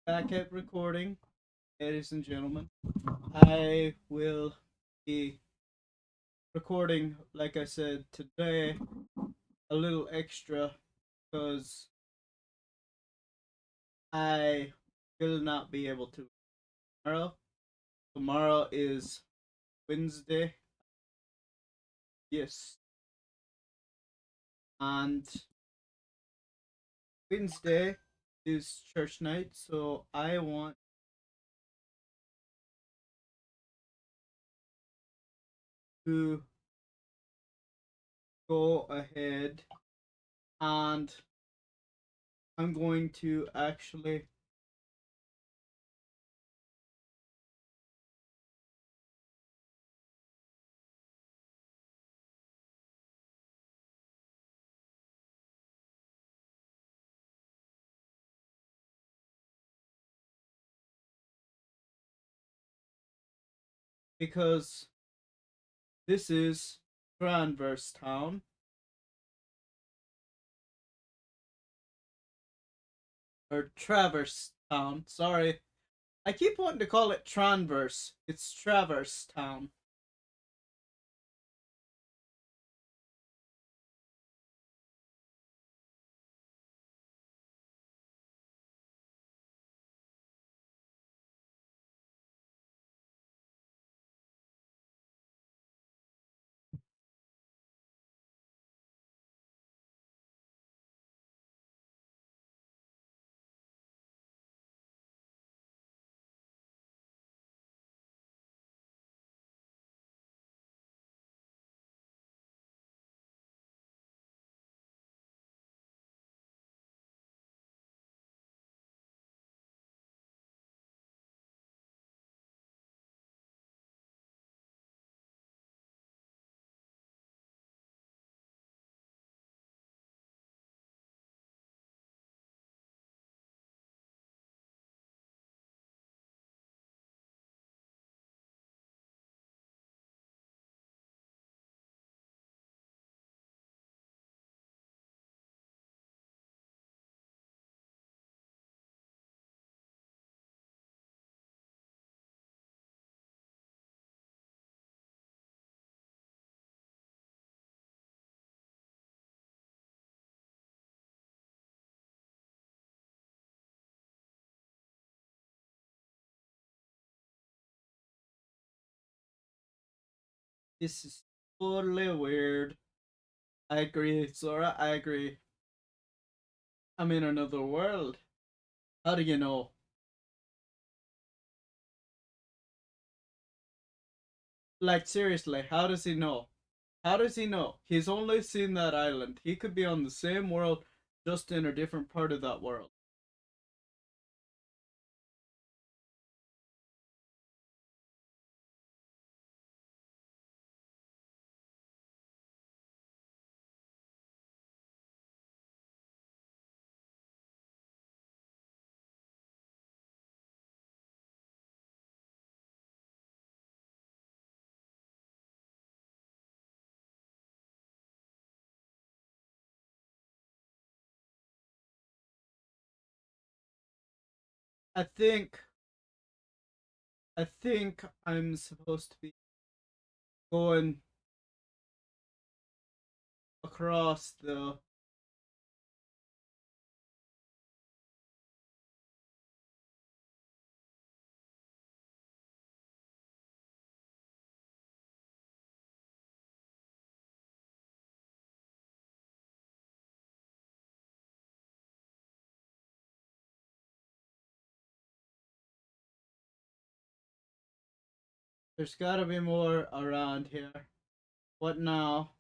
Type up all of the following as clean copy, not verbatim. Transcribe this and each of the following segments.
back at recording, ladies and gentlemen. I will be recording, like I said, today a little extra because I will not be able to tomorrow. Tomorrow is Wednesday, yes, and Wednesday is church night, so I want to go ahead and I'm going to actually because this is Travers town or Travers town. Sorry, I keep wanting to call it Travers. It's Travers town. This is totally weird. I agree, Sora. I agree. I'm in another world. How do you know? Like seriously, how does he know? How does he know? He's only seen that island. He could be on the same world, just in a different part of that world. I think I think I'm supposed to be going across the there's gotta be more around here. What now?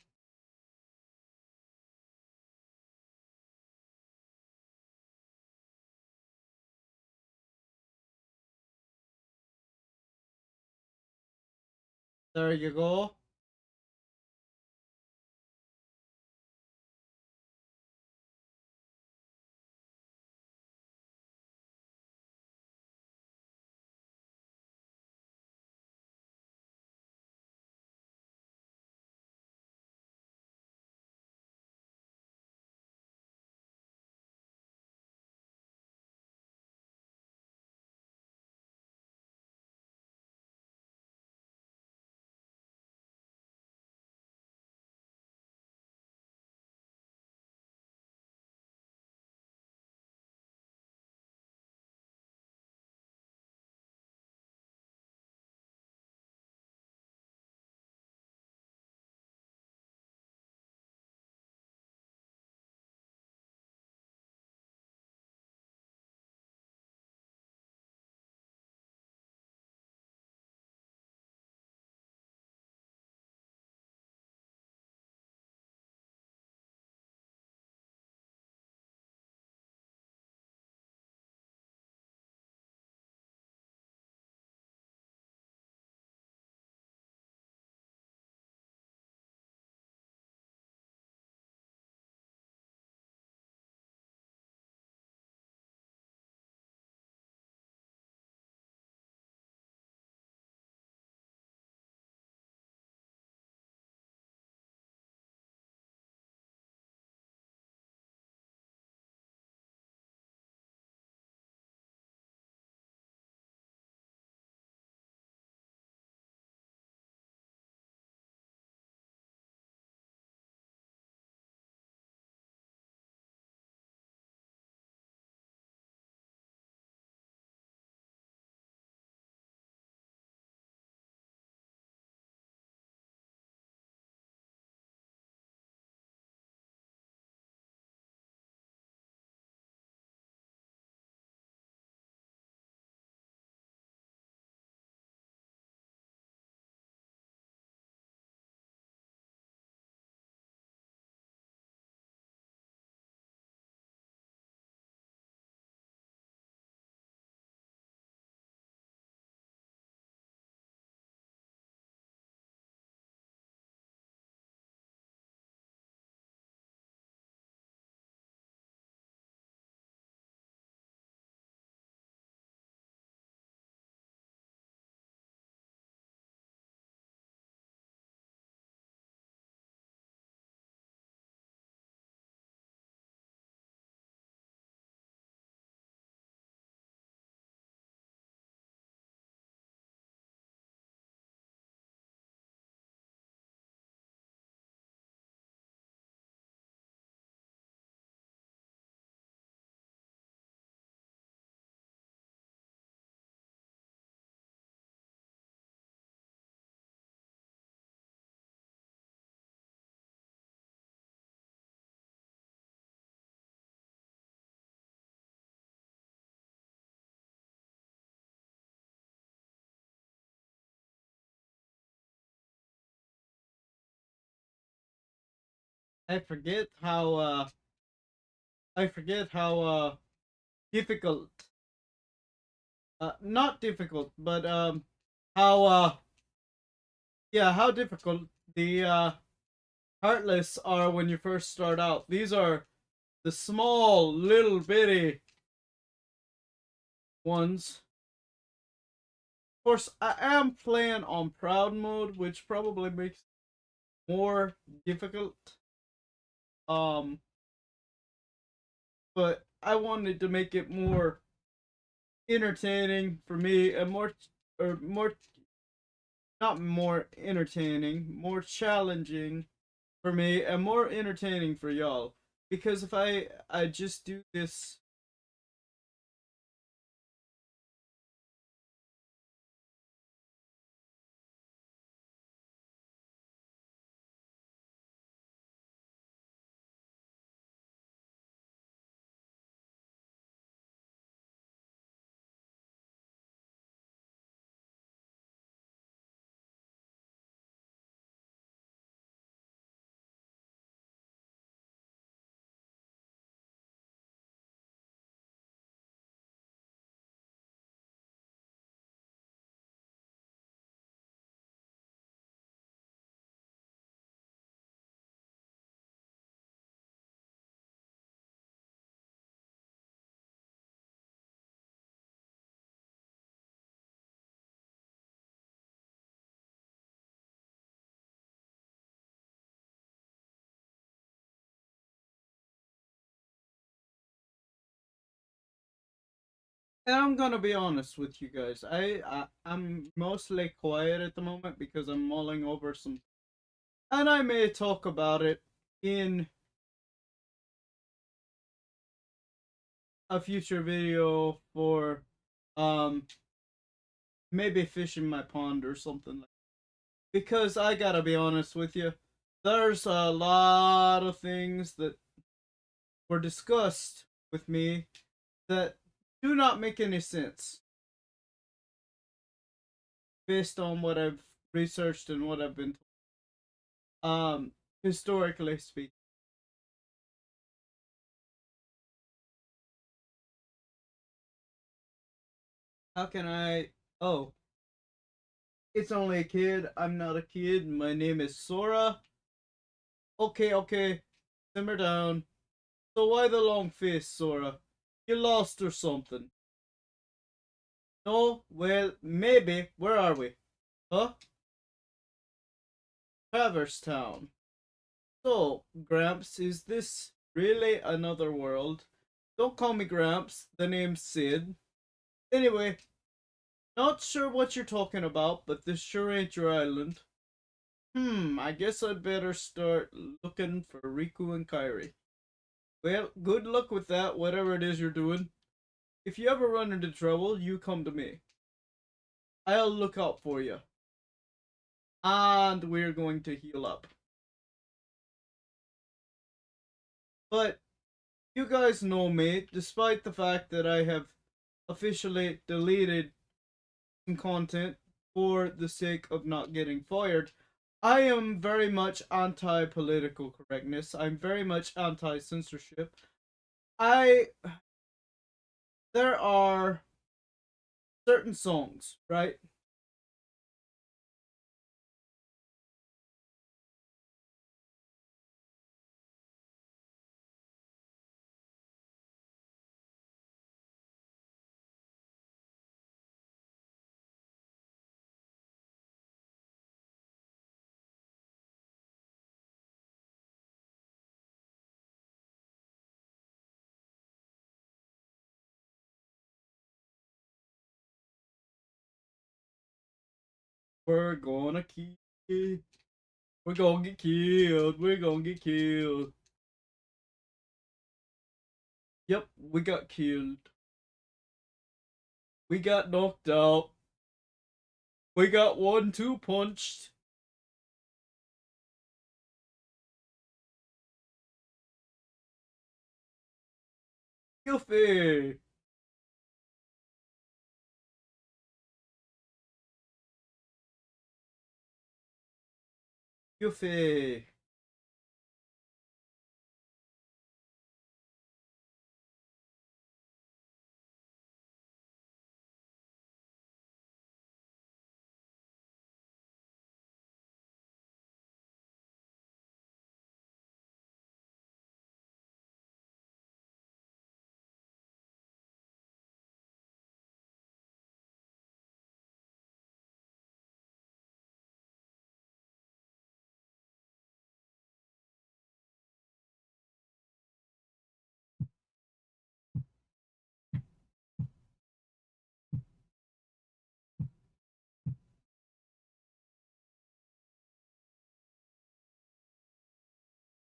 There you go. I forget how I forget how difficult, not difficult, but how yeah, how difficult the heartless are when you first start out. These are the small little bitty ones. Of course, I am playing on proud mode, which probably makes it more difficult. Um, but I wanted to make it more entertaining for me and more, or more, not more entertaining, more challenging for me and more entertaining for y'all. Because if I just do this, and I'm gonna be honest with you guys, I'm mostly quiet at the moment because I'm mulling over some, and I may talk about it in a future video for um maybe fishing my pond or something like. Because I gotta be honest with you, there's a lot of things that were discussed with me that do not make any sense based on what I've researched and what I've been told. Historically speaking. How can I? Oh, it's only a kid. I'm not a kid. My name is Sora. Okay, okay. Simmer down. So why the long face, Sora? You lost or something? No? Well, maybe. Where are we? Huh? Travers Town. So, Gramps, is this really another world? Don't call me Gramps. The name's Sid. Anyway, not sure what you're talking about, but this sure ain't your island. I guess I'd better start looking for Riku and Kairi. Well, good luck with that, whatever it is you're doing. If you ever run into trouble, you come to me. I'll look out for you. And we're going to heal up. But you guys know me, despite the fact that I have officially deleted some content for the sake of not getting fired. I am very much anti political correctness. I'm very much anti censorship. I There are certain songs, right? We're gonna kill. We're gonna get killed. We're gonna get killed. Yep, we got killed. We got knocked out. We got 1-2 punched. Yuffie. Yuffie.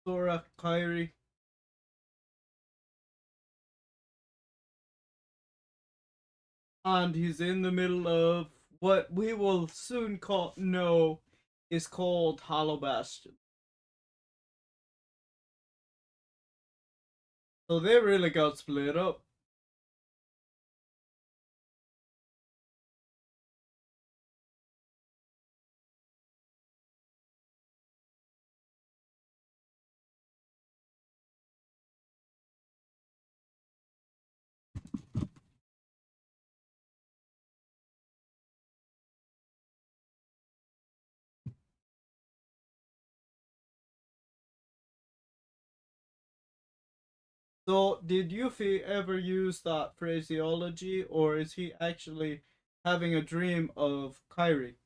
Sora, Kyrie, and he's in the middle of what we will soon know is called Hollow Bastion. So they really got split up. So did Yuffie ever use that phraseology, or is he actually having a dream of Kyrie?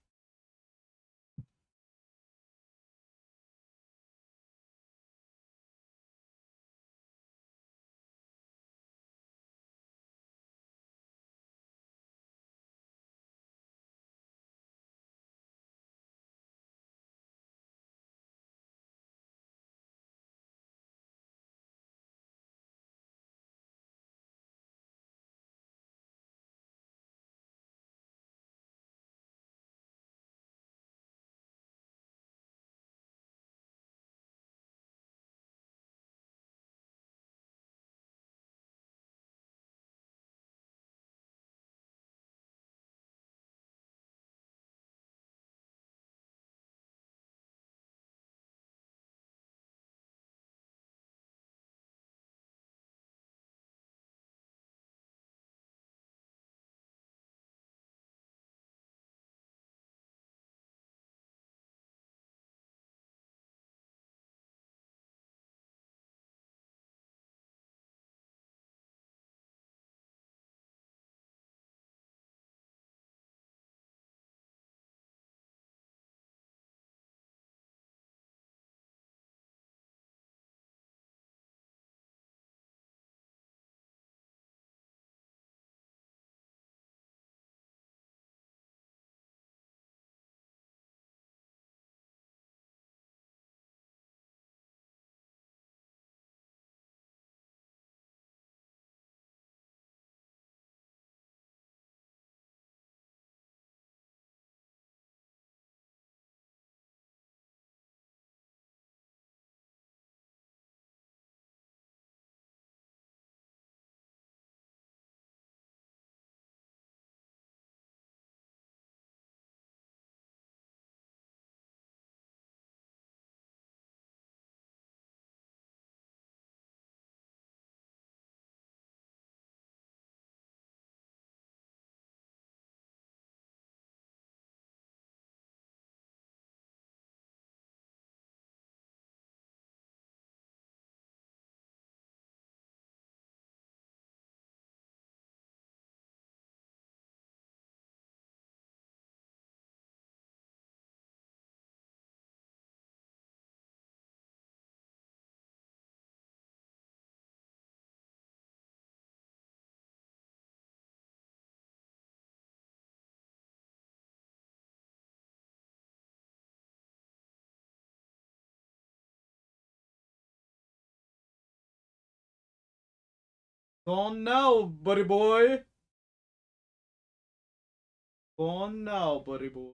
Go on now, buddy boy. Go on now, buddy boy.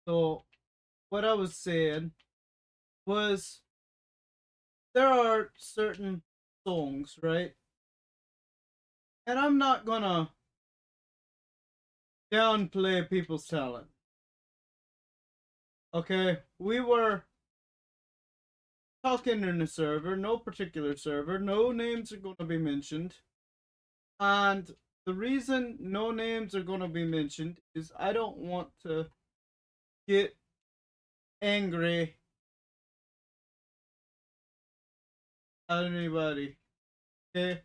So what I was saying was there are certain songs, right? And I'm not gonna downplay people's talent. Okay, we were talking in a server, no particular server, no names are going to be mentioned. And the reason no names are going to be mentioned is I don't want to get angry at anybody. Okay?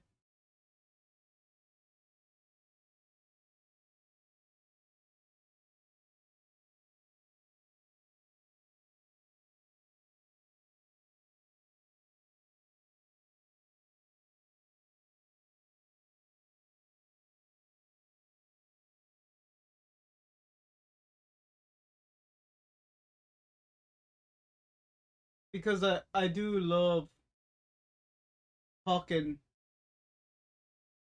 Because I do love talking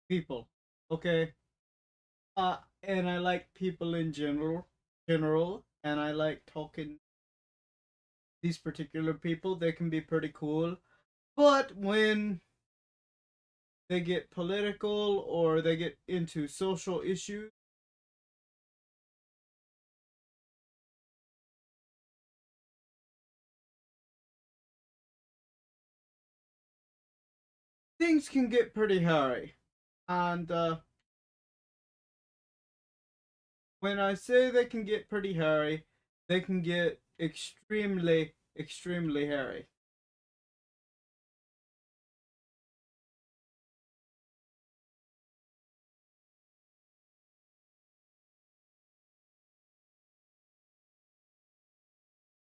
people. Okay? And I like people in general, and I like talking these particular people. They can be pretty cool. But when they get political or they get into social issues, things can get pretty hairy. And when I say they can get pretty hairy, they can get extremely hairy.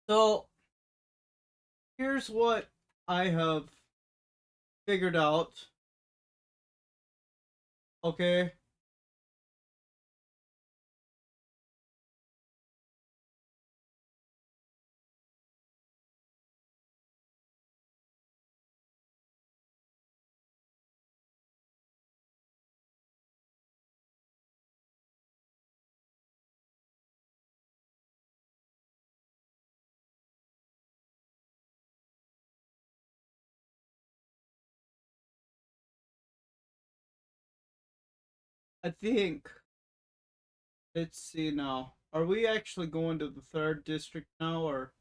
So here's what I have figured out. Okay, I think, let's see now. Are we actually going to the third district now, or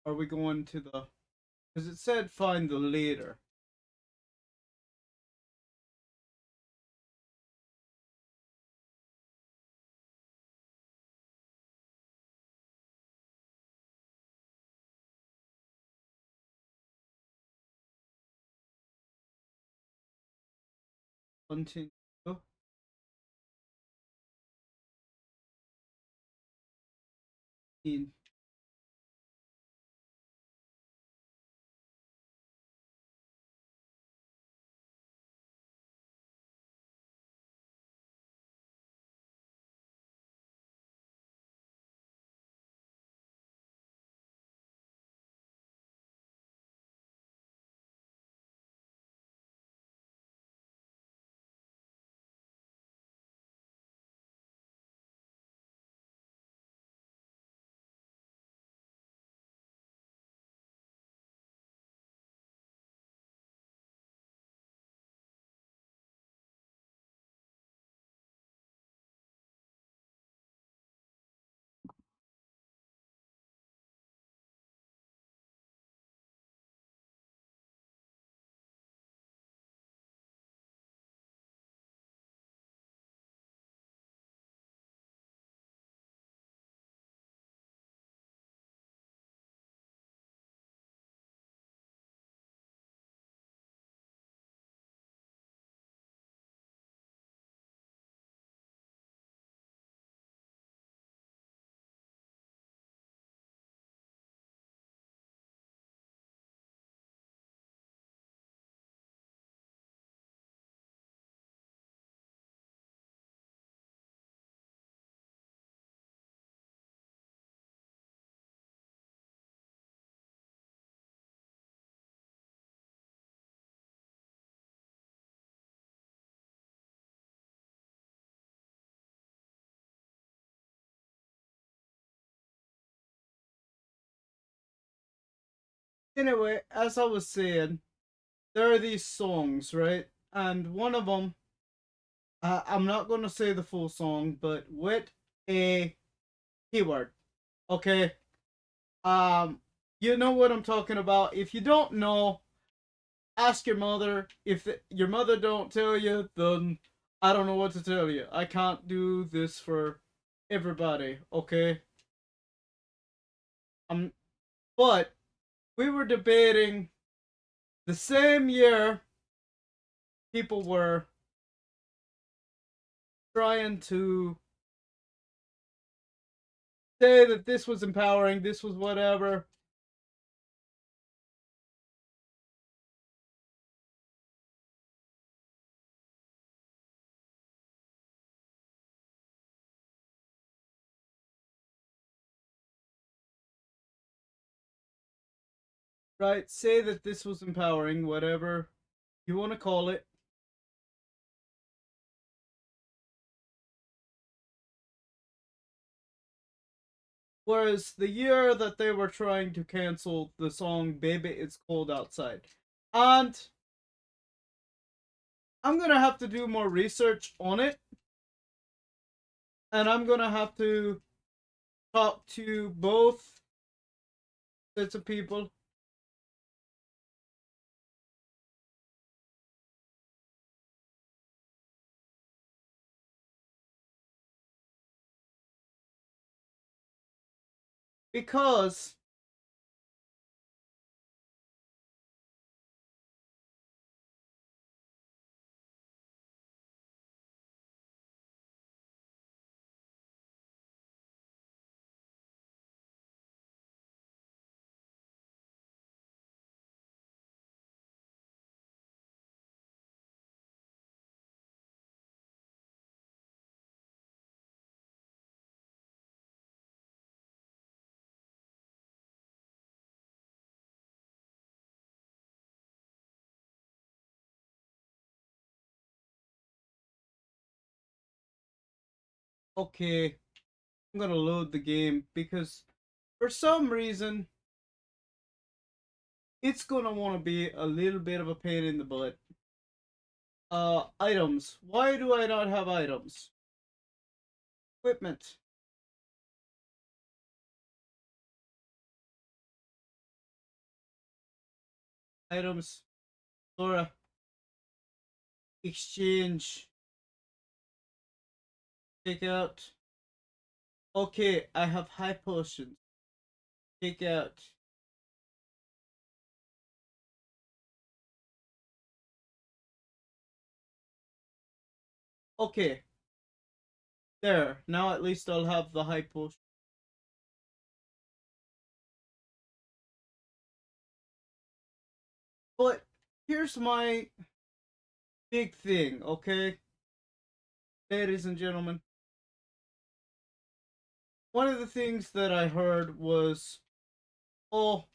are we going to the? Because it said find the leader. Continue. Anyway, as I was saying, there are these songs, right? And one of them, I'm not going to say the full song, but with a keyword. Okay. Um, you know what I'm talking about. If you don't know, ask your mother. If your mother don't tell you, then I don't know what to tell you. I can't do this for everybody. Okay. Um, but we were debating the same year people were trying to say that this was empowering, this was whatever. Right? Say that this was empowering, whatever you want to call it. Whereas the year that they were trying to cancel the song Baby It's Cold Outside. And I'm going to have to do more research on it. And I'm going to have to talk to both sets of people. Because, okay, I'm going to load the game because for some reason it's going to want to be a little bit of a pain in the butt. Items. Why do I not have items? Equipment. Items. Laura. Exchange. Take out. Okay, I have high potions. Take out. Okay, there. Now at least I'll have the high potion. But here's my big thing, okay? Ladies and gentlemen. One of the things that I heard was, oh,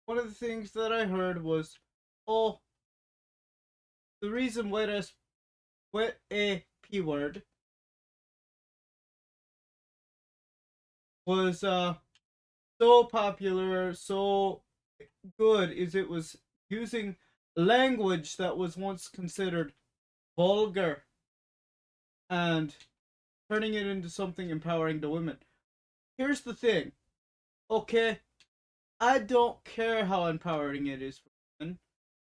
one of the things that I heard was, oh, the reason with a P word was so popular, so good is it was using language that was once considered vulgar and turning it into something empowering to women. Here's the thing, okay? I don't care how empowering it is for women.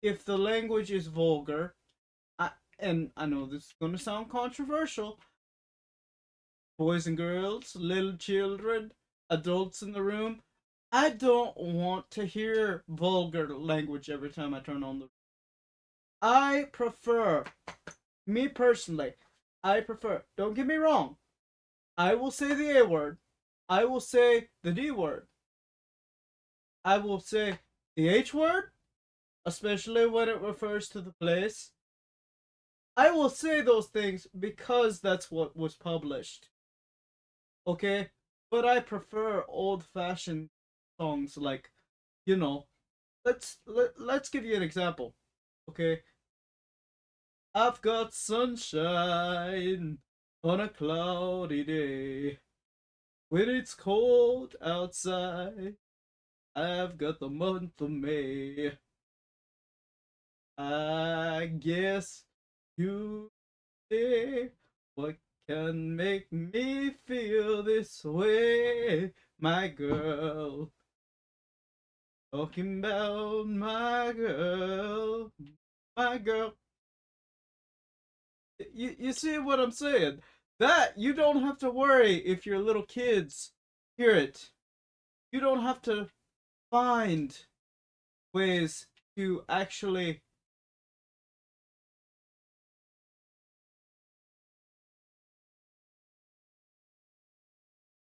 If the language is vulgar, and I know this is going to sound controversial, boys and girls, little children, adults in the room, I don't want to hear vulgar language every time I turn on the. I prefer, me personally, I prefer, don't get me wrong, I will say the A word, I will say the D word, I will say the H word, especially when it refers to the place. I will say those things because that's what was published. Okay? But I prefer old fashioned songs like, you know, let's give you an example. Okay? I've got sunshine on a cloudy day when it's cold outside. I've got the month of May. I guess you say what can make me feel this way, my girl. Talking about my girl, my girl. You see what I'm saying? That you don't have to worry if your little kids hear it. You don't have to find ways to actually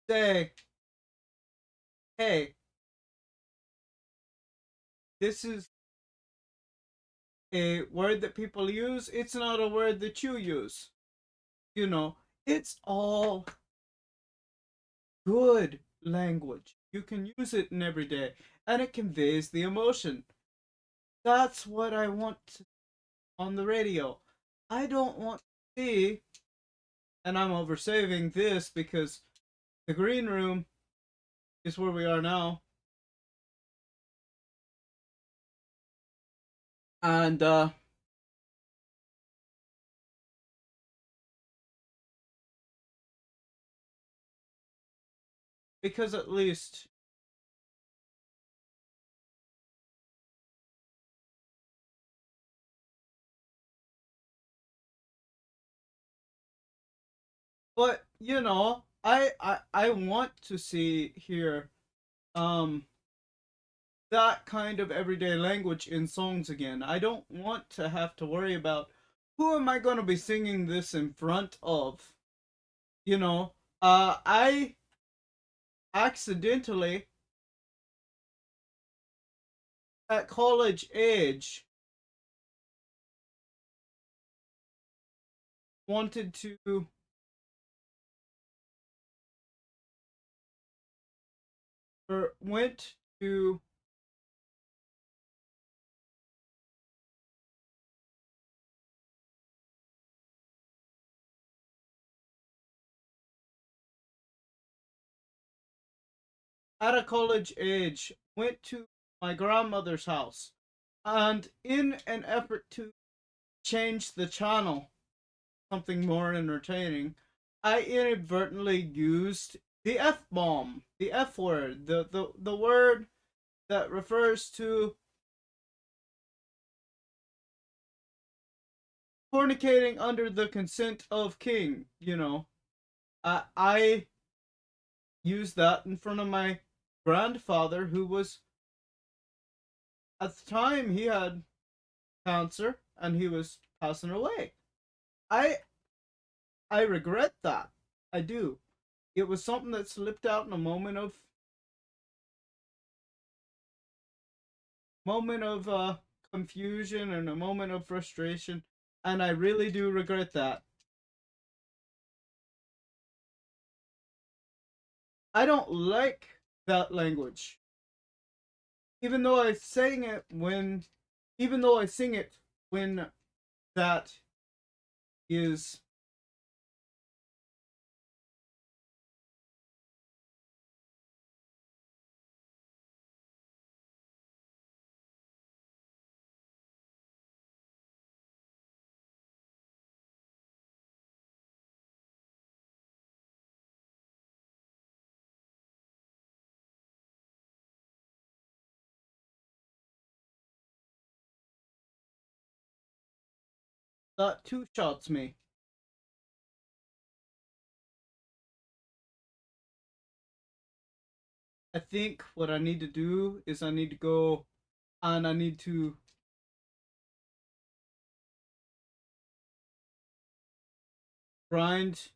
say, hey, this is a word that people use. It's not a word that you use. You know, it's all good language. You can use it in every day and it conveys the emotion. That's what I want on the radio. I don't want to see, and I'm oversaving this because the green room is where we are now. And because at least, but you know, I want to see here um that kind of everyday language in songs again. I don't want to have to worry about who am I going to be singing this in front of. You know, I accidentally at college age wanted to or went to at a college age went to my grandmother's house, and in an effort to change the channel something more entertaining, I inadvertently used the F bomb, the F word, the word that refers to fornicating under the consent of king. You know, I used that in front of my grandfather, who was at the time he had cancer and he was passing away. I I regret that. I do. It was something that slipped out in a moment of confusion and a moment of frustration, and I really do regret that. I don't like that language, even though I sang it when, even though I sing it when that is that two shots me. I think what I need to do is I need to go and I need to grind.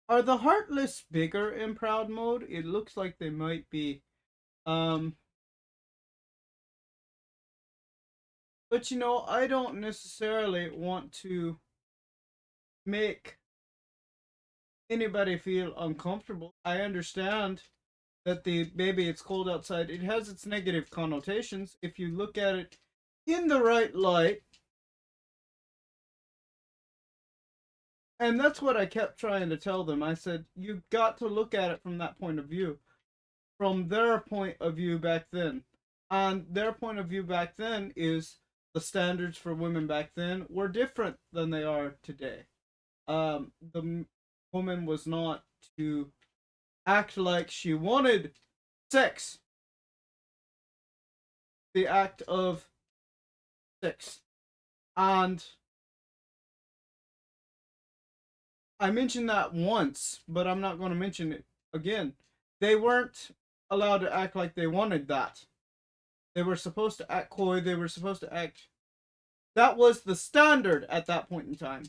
Are the Heartless bigger in Proud Mode? It looks like they might be. Um, but you know, I don't necessarily want to make anybody feel uncomfortable. I understand that the baby it's cold outside, it has its negative connotations. If you look at it in the right light, And that's what I kept trying to tell them. I said, you got to look at it from that point of view, from their point of view back then. And their point of view back then is the standards for women back then were different than they are today. The woman was not to act like she wanted sex, the act of sex. And I mentioned that once, but I'm not going to mention it again. They weren't allowed to act like they wanted that. They were supposed to act coy. They were supposed to act. That was the standard at that point in time.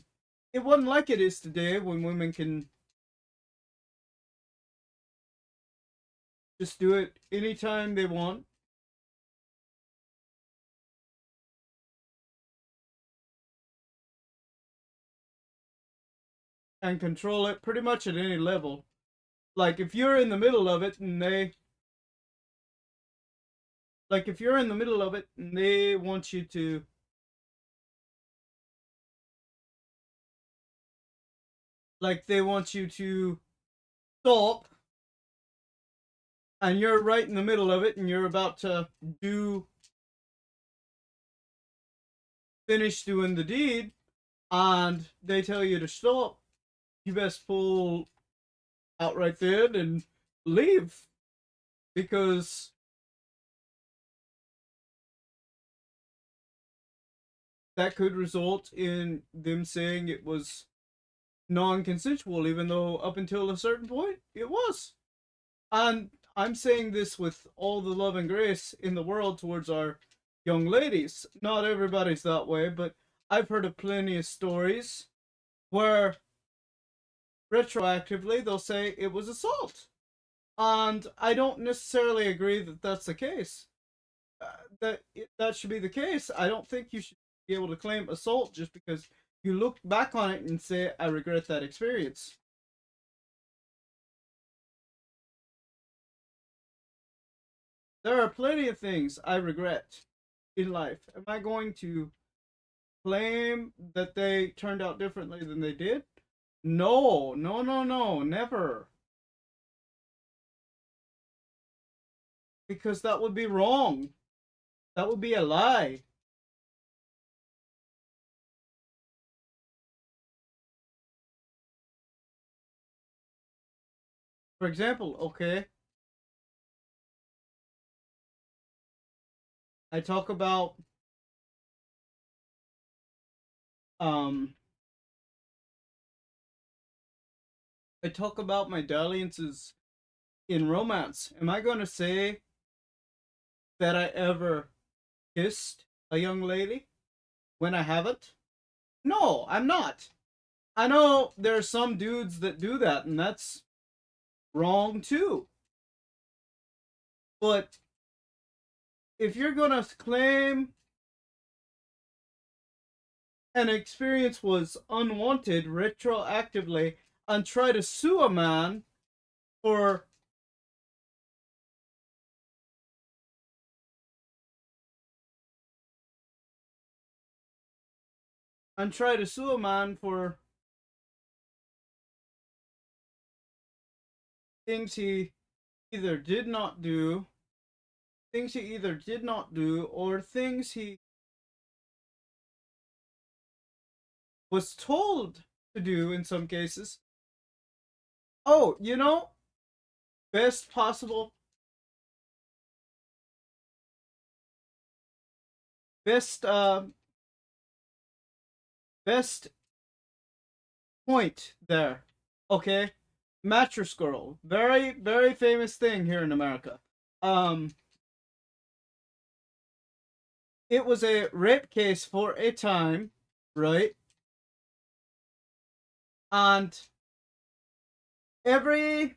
It wasn't like it is today when women can just do it anytime they want and control it pretty much at any level. Like if you're in the middle of it and they like if you're in the middle of it and they want you to they want you to stop and you're right in the middle of it and you're about to do finish doing the deed and they tell you to stop, you best pull out right then and leave because that could result in them saying it was non-consensual, even though up until a certain point it was. And I'm saying this with all the love and grace in the world towards our young ladies. Not everybody's that way, but I've heard of plenty of stories where retroactively they'll say it was assault. And I don't necessarily agree that that's the case. That should be the case. I don't think you should be able to claim assault just because you look back on it and say, I regret that experience. There are plenty of things I regret in life. Am I going to claim that they turned out differently than they did? No, no, no, no, never. Because that would be wrong. That would be a lie. For example, okay, I talk about um I talk about my dalliances in romance. Am I going to say that I ever kissed a young lady when I haven't? No, I'm not. I know there are some dudes that do that, and that's wrong too. But if you're going to claim an experience was unwanted retroactively and try to sue a man for things he either did not do, or things he was told to do in some cases. Oh, best possible, best best point there. Okay, mattress girl, very very famous thing here in America. Um, it was a rape case for a time, right? And everybody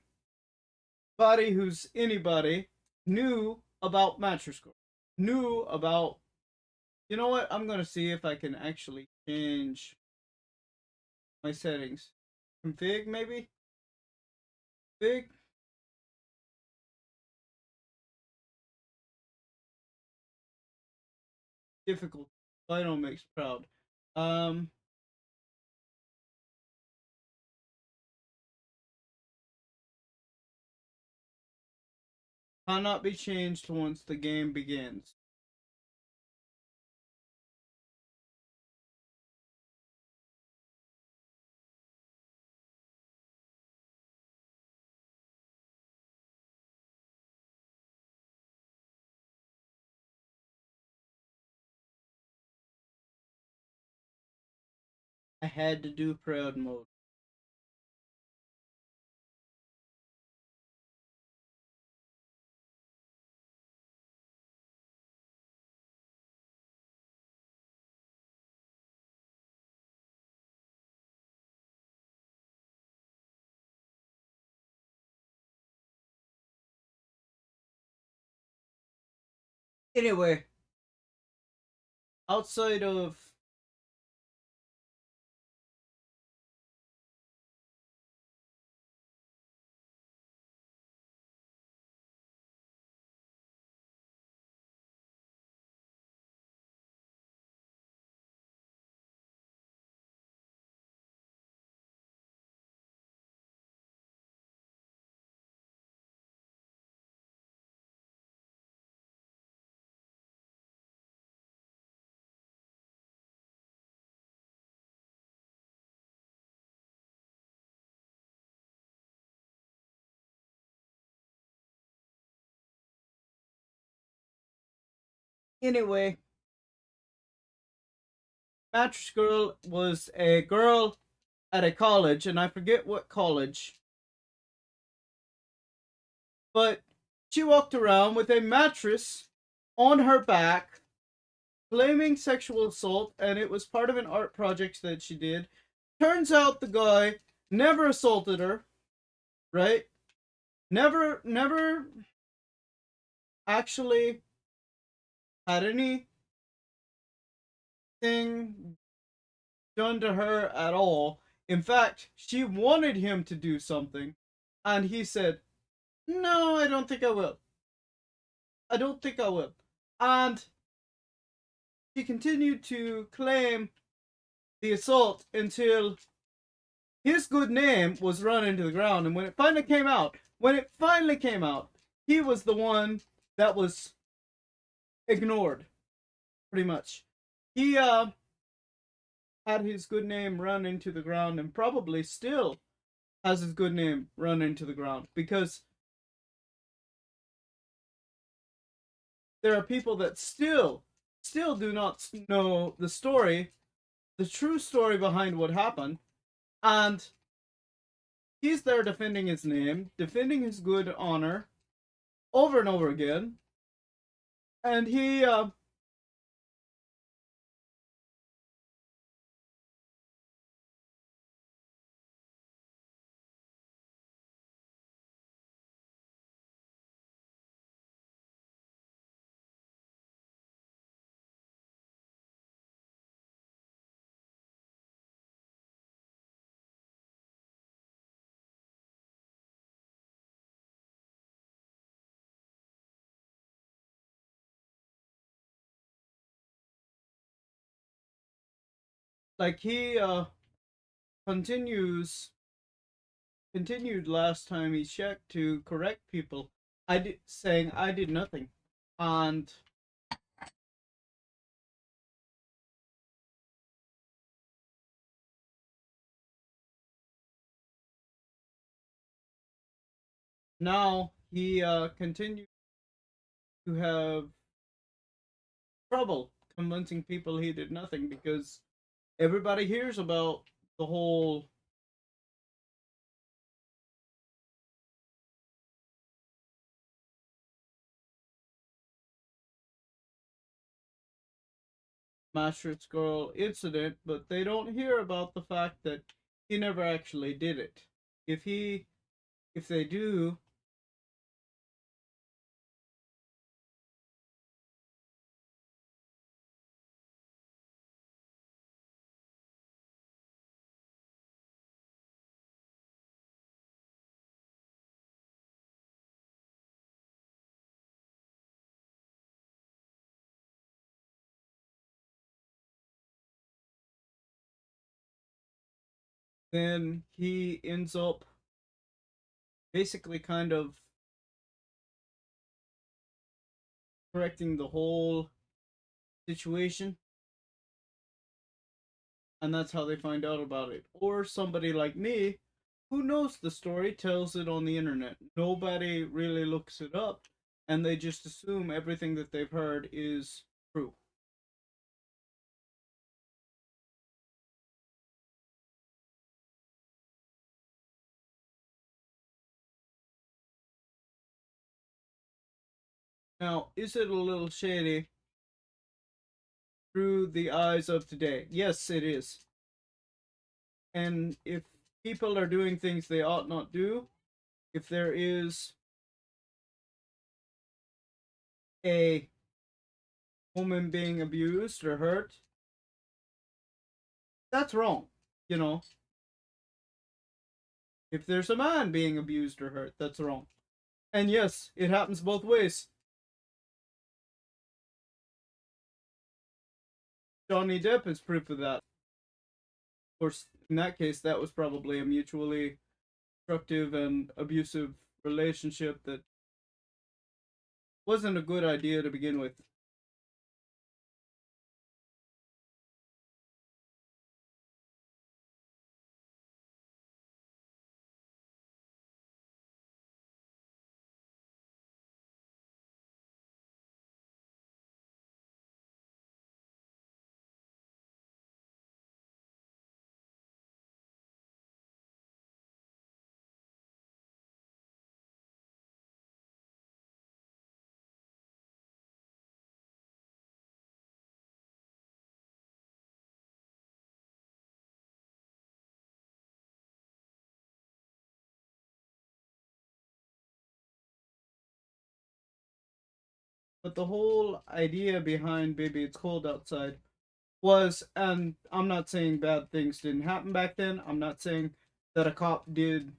who's anybody knew about mattress girl, knew about. You know what? I'm gonna see if I can actually change my settings. Config maybe? Config? Difficult. Final makes proud. Um cannot be changed once the game begins. I had to do proud mode. Anyway, outside of anyway, Mattress Girl was a girl at a college, and I forget what college, but she walked around with a mattress on her back, claiming sexual assault, and it was part of an art project that she did. Turns out the guy never assaulted her, right? Never actually had anything done to her at all. In fact, she wanted him to do something, and he said, "No, I don't think I will. I don't think I will." And she continued to claim the assault until his good name was run into the ground. And when it finally came out, he was the one that was ignored, pretty much. He had his good name run into the ground, and probably still has his good name run into the ground, because there are people that still do not know the story, the true story behind what happened, and he's there defending his name, defending his good honor over and over again, and he like he continues continued last time he checked to correct people. I did saying I did nothing, and now he continued to have trouble convincing people he did nothing, because everybody hears about the whole Mattress Girl incident, but they don't hear about the fact that he never actually did it. If he, if they do, then he ends up basically kind of correcting the whole situation, and that's how they find out about it. Or somebody like me who knows the story tells it on the internet. Nobody really looks it up, and they just assume everything that they've heard is true. Now, is it a little shady through the eyes of today? Yes, it is. And if people are doing things they ought not do, if there is a woman being abused or hurt, that's wrong. You know, if there's a man being abused or hurt, that's wrong. And yes, it happens both ways. Johnny Depp is proof of that. Of course, in that case, that was probably a mutually destructive and abusive relationship that wasn't a good idea to begin with. But the whole idea behind Baby It's Cold Outside was, and I'm not saying bad things didn't happen back then. I'm not saying that a cop did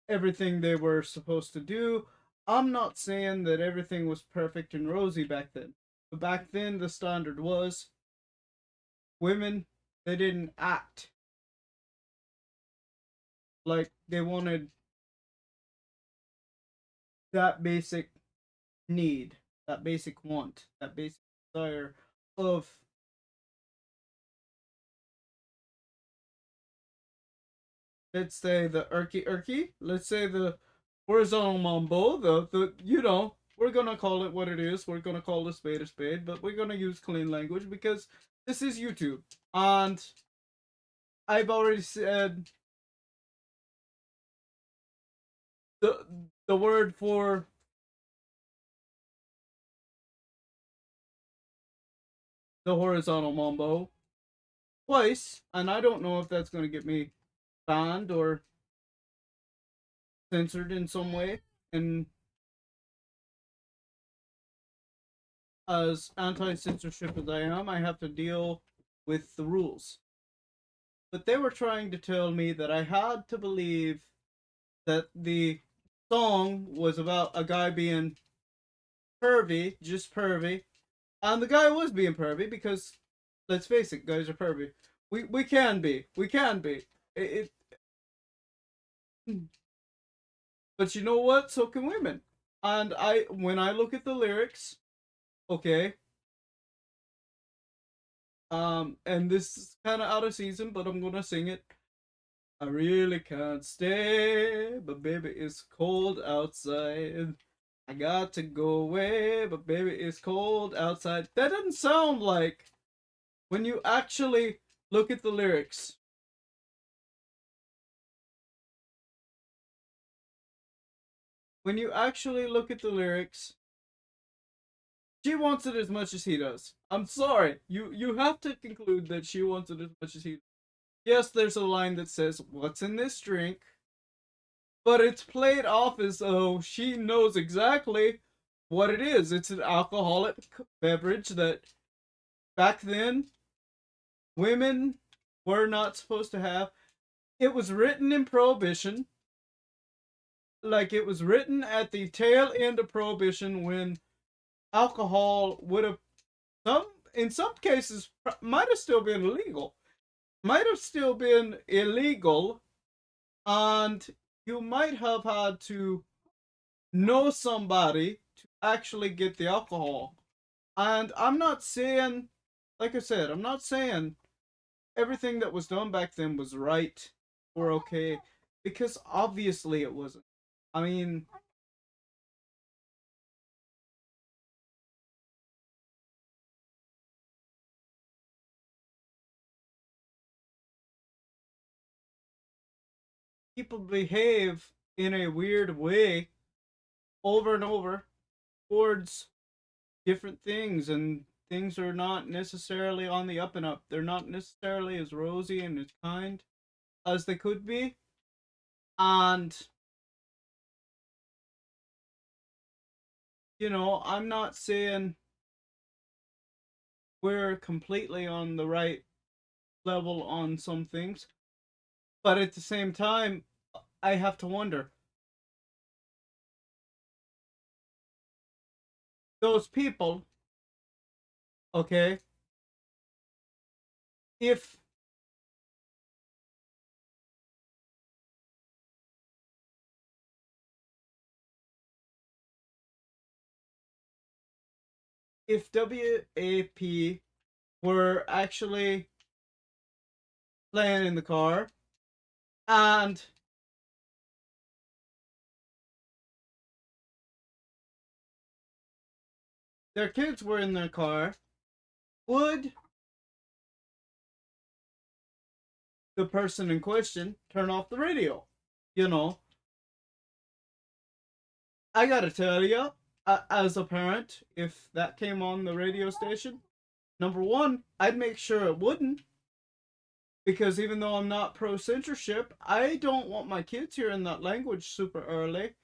everything they were supposed to do. I'm not saying that everything was perfect and rosy back then. But back then, the standard was women, they didn't act like they wanted that basic need, that basic want, that basic desire of, let's say, the irky, let's say the horizontal mambo, the we're gonna call it what it is. We're gonna call a spade, but we're gonna use clean language because this is YouTube. And I've already said the the word for the horizontal mambo twice, and I don't know if that's gonna get me banned or censored in some way. And as anti censorship as I am, I have to deal with the rules. But they were trying to tell me that I had to believe that the song was about a guy being pervy, just pervy, and the guy was being pervy because, let's face it, guys are pervy. We can be, we can be. But you know what? So can women. And when I look at the lyrics, okay, and this is kind of out of season, but I'm gonna sing it. I really can't stay, but baby, it's cold outside. I got to go away, but baby, it's cold outside. That doesn't sound like, when you actually look at the lyrics, when you actually look at the lyrics, she wants it as much as he does. I'm sorry. You have to conclude that she wants it as much as he does. Yes, there's a line that says, "What's in this drink?" But it's played off as though she knows exactly what it is. It's an alcoholic beverage that back then women were not supposed to have. It was written in Prohibition, like it was written at the tail end of Prohibition when alcohol would have, some in some cases, might have still been illegal. Might have still been illegal, and you might have had to know somebody actually get the alcohol. And I'm not saying, like I said, I'm not saying everything that was done back then was right or okay, because obviously it wasn't. I mean, people behave in a weird way over and over towards different things, and things are not necessarily on the up and up. They're not necessarily as rosy and as kind as they could be. And, I'm not saying we're completely on the right level on some things, but at the same time, I have to wonder, those people, okay, if WAP were actually playing in the car and their kids were in their car, would the person in question turn off the radio? You know, I gotta tell you, as a parent, if that came on the radio station, number one, I'd make sure it wouldn't, because even though I'm not pro censorship, I don't want my kids hearing that language super early.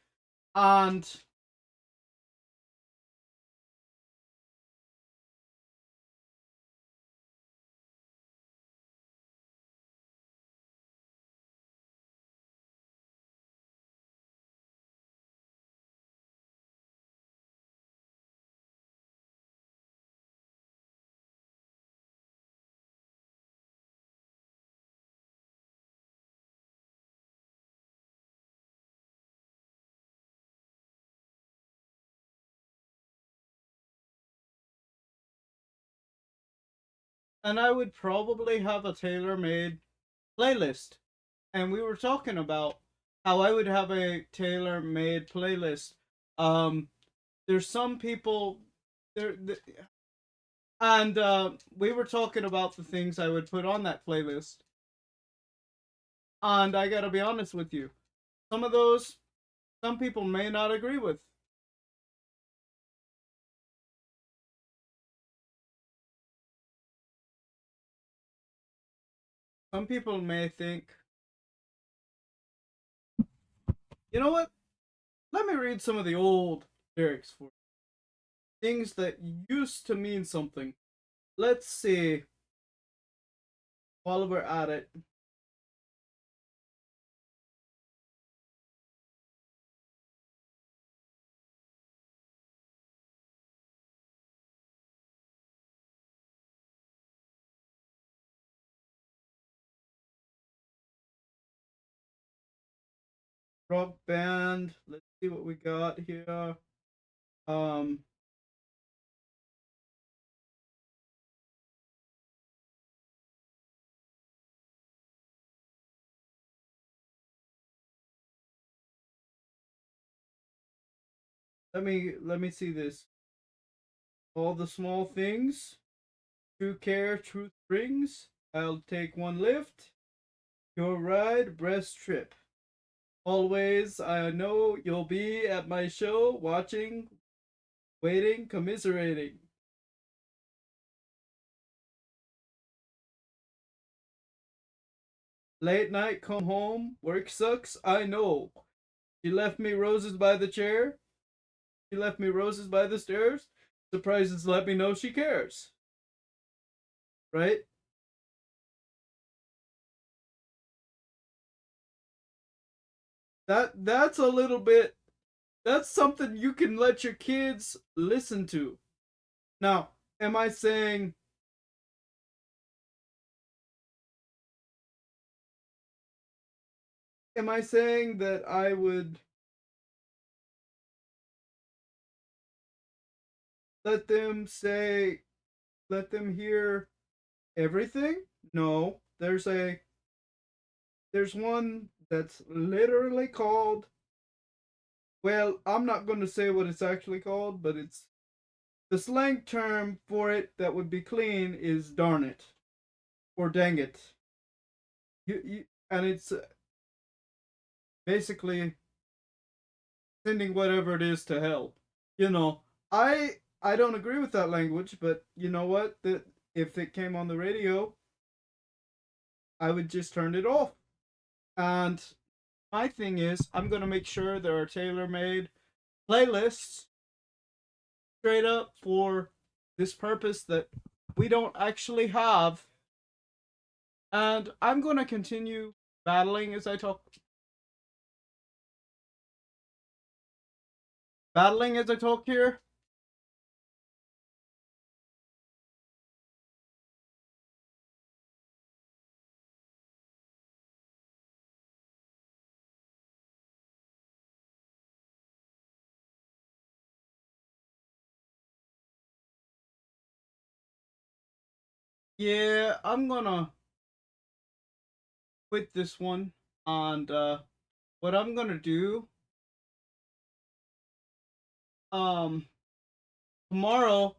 And I would probably have a tailor-made playlist. And we were talking about how I would have a tailor-made playlist. Um, there's some people there, and we were talking about the things I would put on that playlist. And I gotta be honest with you, some of those, some people may not agree with. Some people may think, you know what? Let me read some of the old lyrics for you. Things that used to mean something. Let's see. While we're at it, rock band. Let's see what we got here. Um, let me see this. All the small things. True care, truth brings. I'll take one lift. Your ride, breast trip. Always, I know you'll be at my show, watching, waiting, commiserating. Late night, come home, work sucks, I know. She left me roses by the chair. She left me roses by the stairs. Surprises let me know she cares. Right? That's a little bit, that's something you can let your kids listen to. Now, am I saying that I would let them say, let them hear everything? No, there's one that's literally called, well, I'm not going to say what it's actually called, but it's the slang term for it that would be clean is darn it or dang it. And it's basically sending whatever it is to hell. You know, I don't agree with that language, but you know what? That if it came on the radio, I would just turn it off. And my thing is, I'm gonna make sure there are tailor-made playlists straight up for this purpose that we don't actually have. And I'm gonna continue battling as I talk, battling as I talk here. Yeah, I'm gonna quit this one, and what I'm gonna do, um, tomorrow,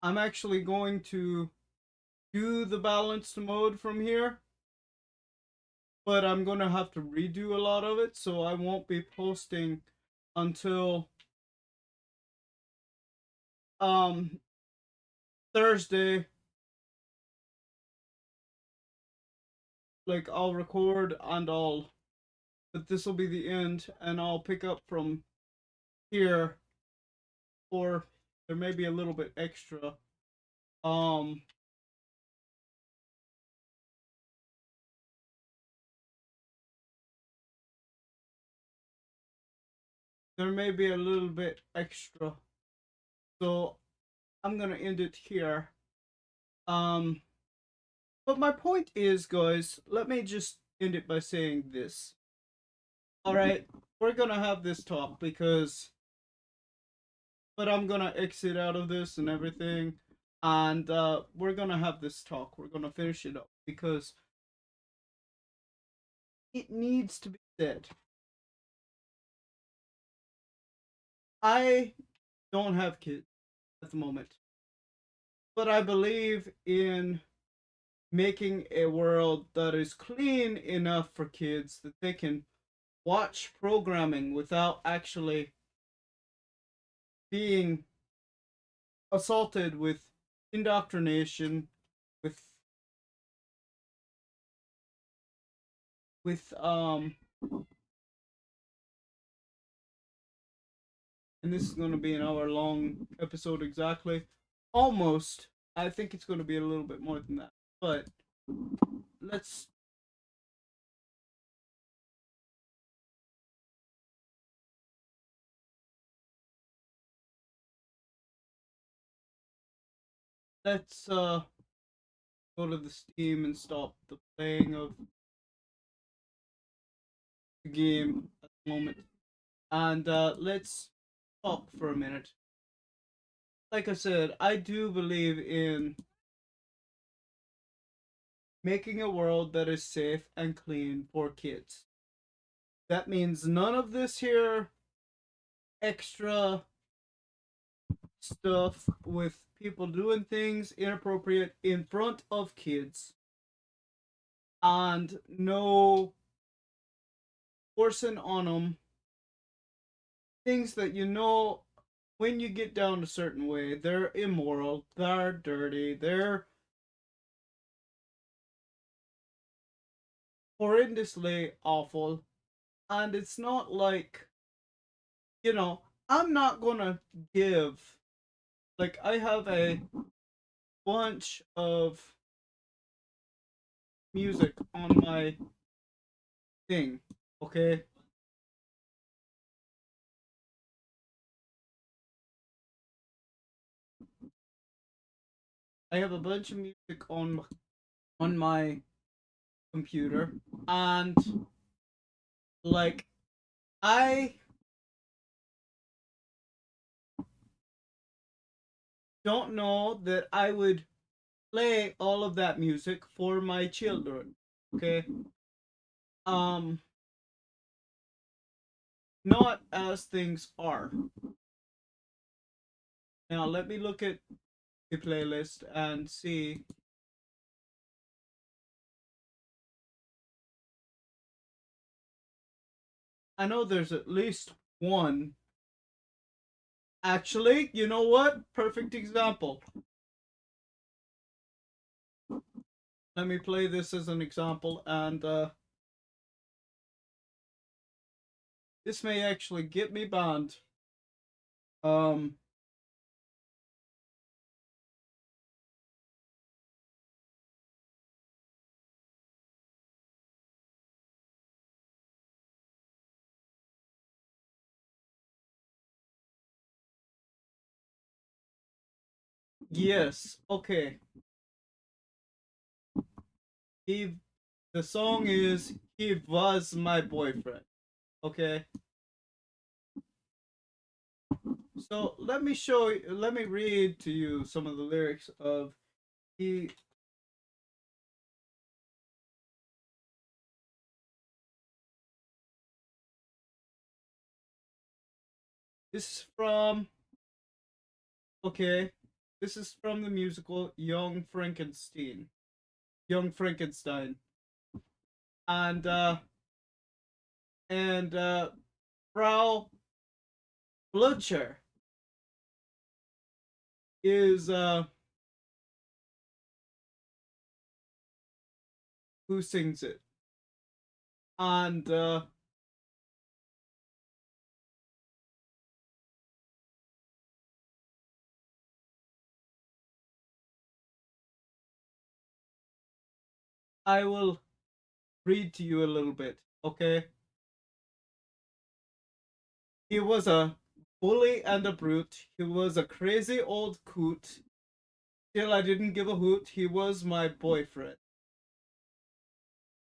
I'm actually going to do the balanced mode from here, but I'm gonna have to redo a lot of it, so I won't be posting until um Thursday. Like I'll record and all, but this will be the end, and I'll pick up from here, or there may be a little bit extra. Um, there may be a little bit extra, so I'm gonna end it here. Um, but my point is, guys, let me just end it by saying this. All right, we're gonna have this talk because, but I'm gonna exit out of this and everything, and we're gonna have this talk. We're gonna finish it up because it needs to be said. I don't have kids at the moment, but I believe in making a world that is clean enough for kids that they can watch programming without actually being assaulted with indoctrination, with with and this is going to be an hour long episode exactly, almost. I think it's going to be a little bit more than that, but let's let's go to the Steam and stop the playing of the game at the moment, and let's talk for a minute. Like I said, I do believe in making a world that is safe and clean for kids. That means none of this here extra stuff with people doing things inappropriate in front of kids, and no forcing on them things that you know when you get down a certain way, they're immoral, they're dirty, they're horrendously awful. And it's not like, you know, I'm not gonna give, like, I have a bunch of music on my thing, okay? I have a bunch of music on my computer, and like, I don't know that I would play all of that music for my children. Okay. Um, not as things are. Now let me look at the playlist and see. I know there's at least one. Actually, you know what? Perfect example. Let me play this as an example, and this may actually get me banned. Um, yes, okay. He, the song is "He Was My Boyfriend." Okay, so let me show you. Let me read to you some of the lyrics of he. This is from okay. This is from the musical Young Frankenstein. Young Frankenstein, and uh, and Frau Blucher is who sings it, and I will read to you a little bit. Okay, he was a bully and a brute. He was a crazy old coot. Still, I didn't give a hoot. He was my boyfriend.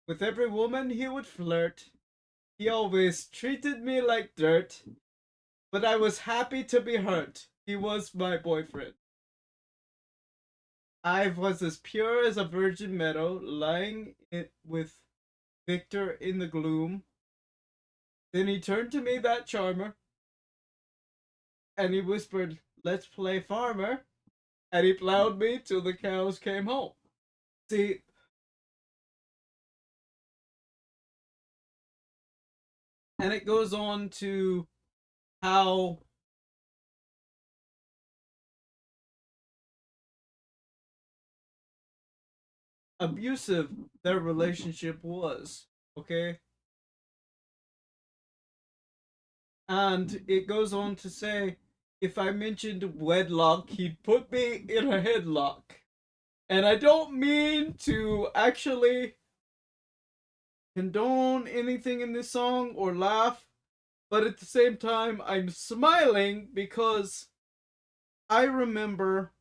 With every woman he would flirt. He always treated me like dirt. But I was happy to be hurt. He was my boyfriend. I was as pure as a virgin meadow, lying with Victor in the gloom. Then he turned to me, that charmer, and he whispered, "Let's play farmer." And he plowed me till the cows came home. See, and it goes on to how abusive their relationship was. Okay? And it goes on to say, if I mentioned wedlock, he'd put me in a headlock. And I don't mean to actually condone anything in this song or laugh, but at the same time, I'm smiling because I remember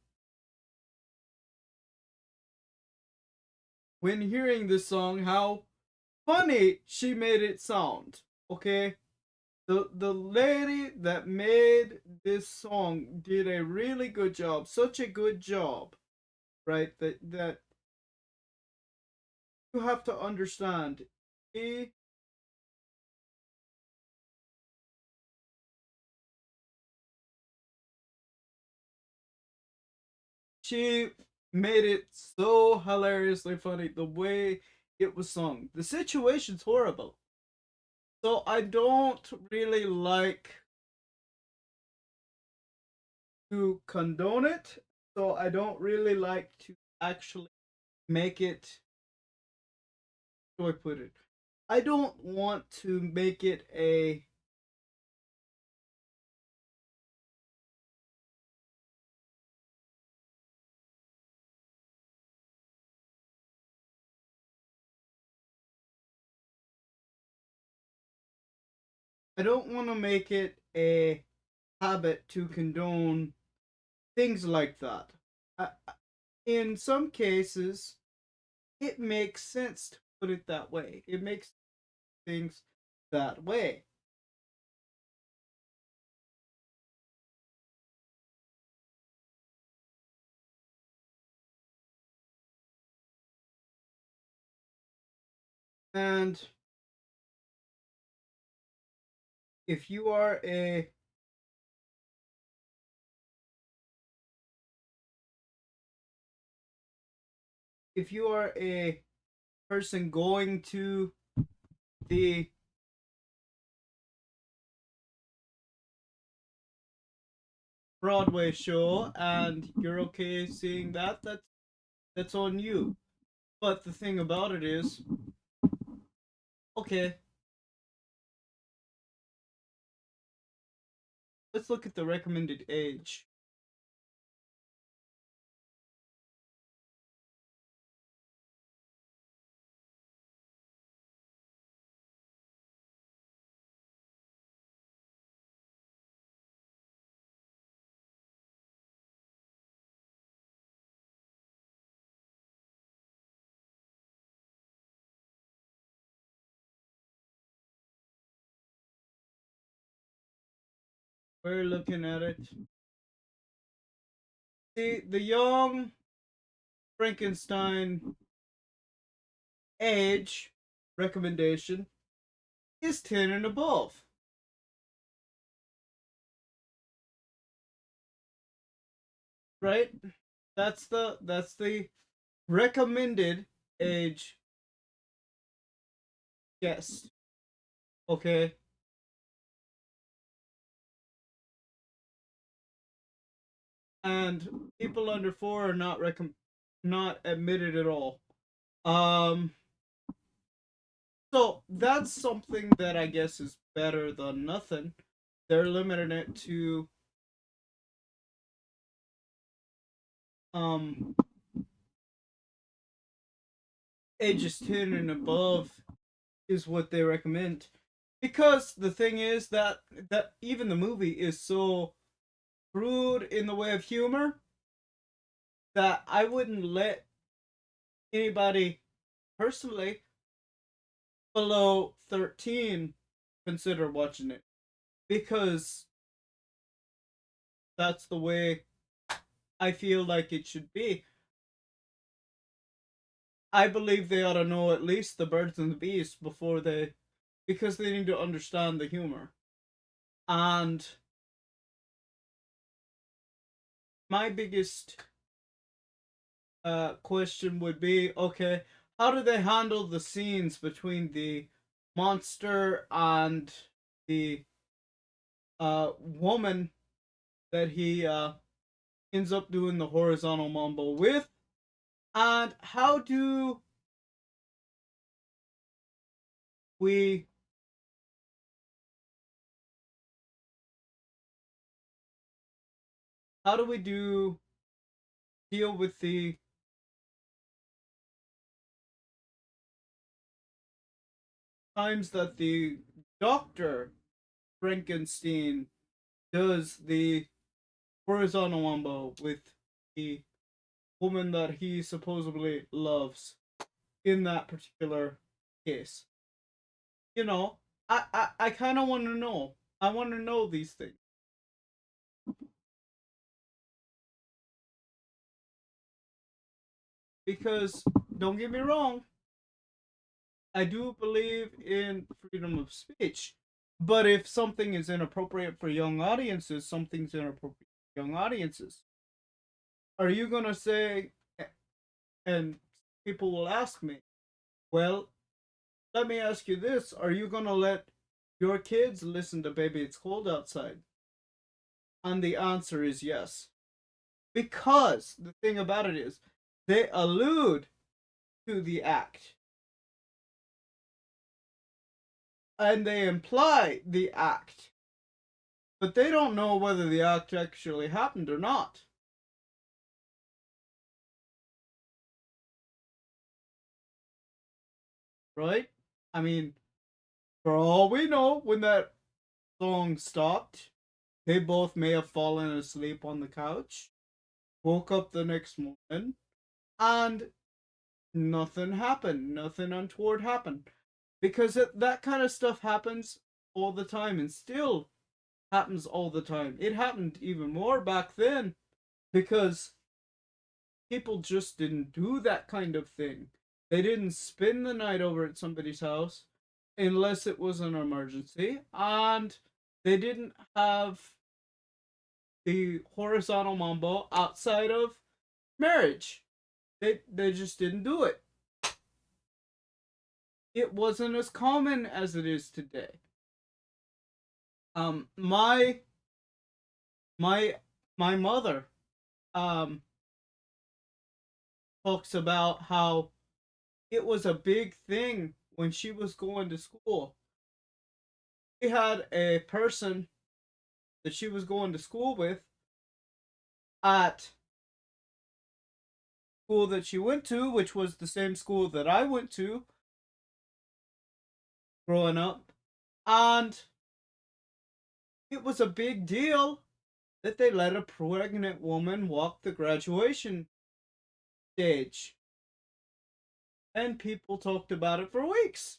when hearing this song how funny she made it sound. Okay? The lady that made this song did a really good job, such a good job, right? That you have to understand. She she made it so hilariously funny the way it was sung. The situation's horrible, so I don't really like to condone it. So I don't really like to actually make it. How do I put it? I don't want to make it a I don't want to make it a habit to condone things like that. I, in some cases, it makes sense to put it that way. It makes things that way. And if you are a if you are a person going to the Broadway show and you're okay seeing that, that's on you. But the thing about it is, okay, let's look at the recommended age. We're looking at it. See, the young Frankenstein age recommendation is 10 and above, right? That's the recommended age. Yes. Okay. And people under 4 are not admitted at all. Um so that's something that I guess is better than nothing. They're limiting it to um ages 10 and above is what they recommend. Because the thing is that even the movie is so crude in the way of humor that I wouldn't let anybody personally below 13 consider watching it, because that's the way I feel like it should be. I believe they ought to know at least the birds and the bees before they, because they need to understand the humor. And my biggest question would be, okay, how do they handle the scenes between the monster and the woman that he ends up doing the horizontal mambo with? And we how do we do deal with the times that the doctor Frankenstein does the horizontal mambo with the woman that he supposedly loves in that particular case? You know, I kind of want to know. I want to know these things, because don't get me wrong, I do believe in freedom of speech. But if something is inappropriate for young audiences, something's inappropriate for young audiences. Are you going to say, and people will ask me, well, let me ask you this, are you going to let your kids listen to Baby It's Cold Outside? And the answer is yes. Because the thing about it is, they allude to the act and they imply the act, but they don't know whether the act actually happened or not, right? I mean, for all we know, when that song stopped, they both may have fallen asleep on the couch, woke up the next morning, and nothing happened. Nothing untoward happened. Because that kind of stuff happens all the time and still happens all the time. It happened even more back then because people just didn't do that kind of thing. They didn't spend the night over at somebody's house unless it was an emergency, and they didn't have the horizontal mambo outside of marriage. They just didn't do it. It wasn't as common as it is today. My my my mother um talks about how it was a big thing when she was going to school. She had a person that she was going to school with at school that she went to, which was the same school that I went to growing up. And it was a big deal that they let a pregnant woman walk the graduation stage. And people talked about it for weeks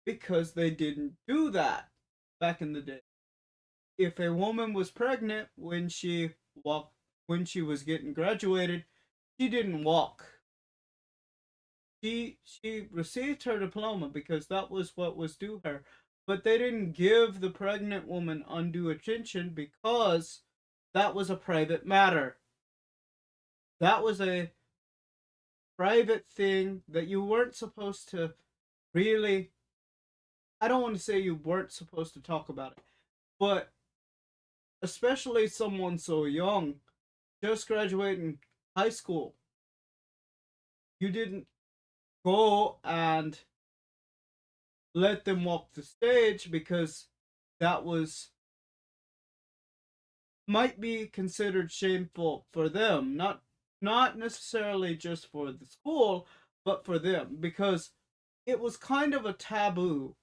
because they didn't do that back in the day. If a woman was pregnant walked when she was getting graduated, she didn't walk. She received her diploma because that was what was due her. But they didn't give the pregnant woman undue attention because that was a private matter. That was a private thing that you weren't supposed to really, I don't want to say you weren't supposed to talk about it, but especially someone so young, just graduating high school, you didn't go and let them walk the stage because that was might be considered shameful for them, not necessarily just for the school, but for them, because it was kind of a taboo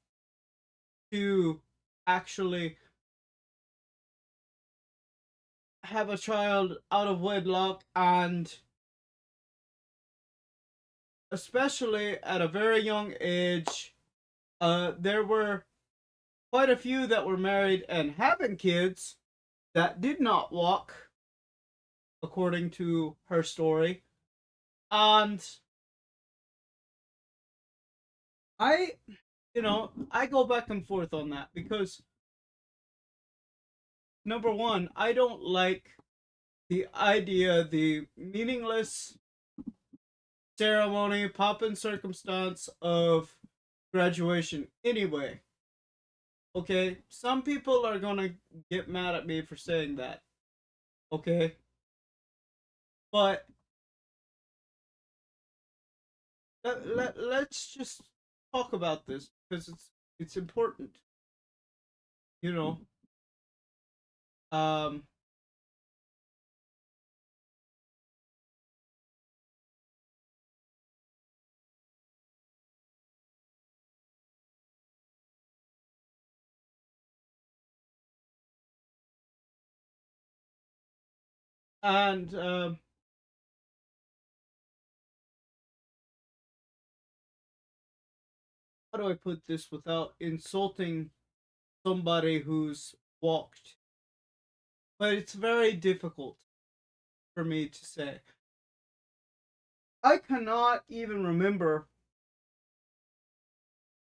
to actually have a child out of wedlock, and especially at a very young age. There were quite a few that were married and having kids that did not walk, according to her story. And I, I go back and forth on that because number one, I don't like the meaningless ceremony, pomp and circumstance of graduation anyway. Okay, some people are gonna get mad at me for saying that. Okay, but let's just talk about this because it's important. You know, um, and how do I put this without insulting somebody who's walked? But it's very difficult for me to say. I cannot even remember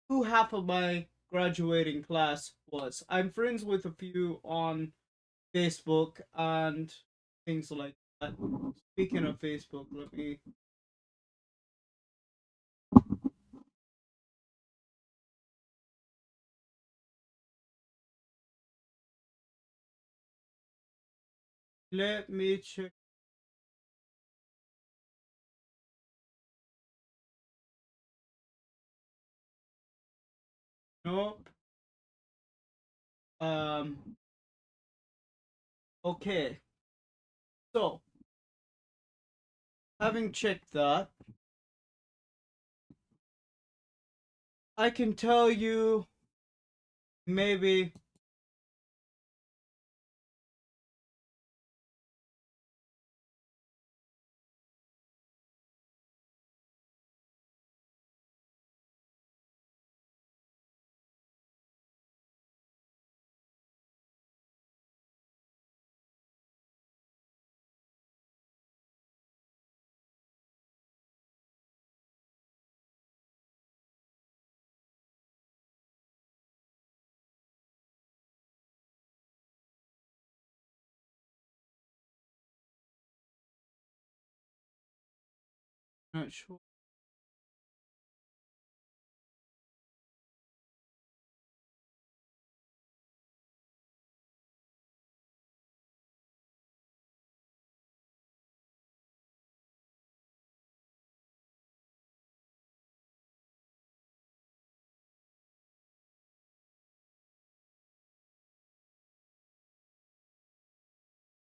who half of my graduating class was. I'm friends with a few on Facebook and things like that. Speaking of Facebook, let me check. Nope. Um. Okay. So, having checked that, I can tell you maybe Not sure.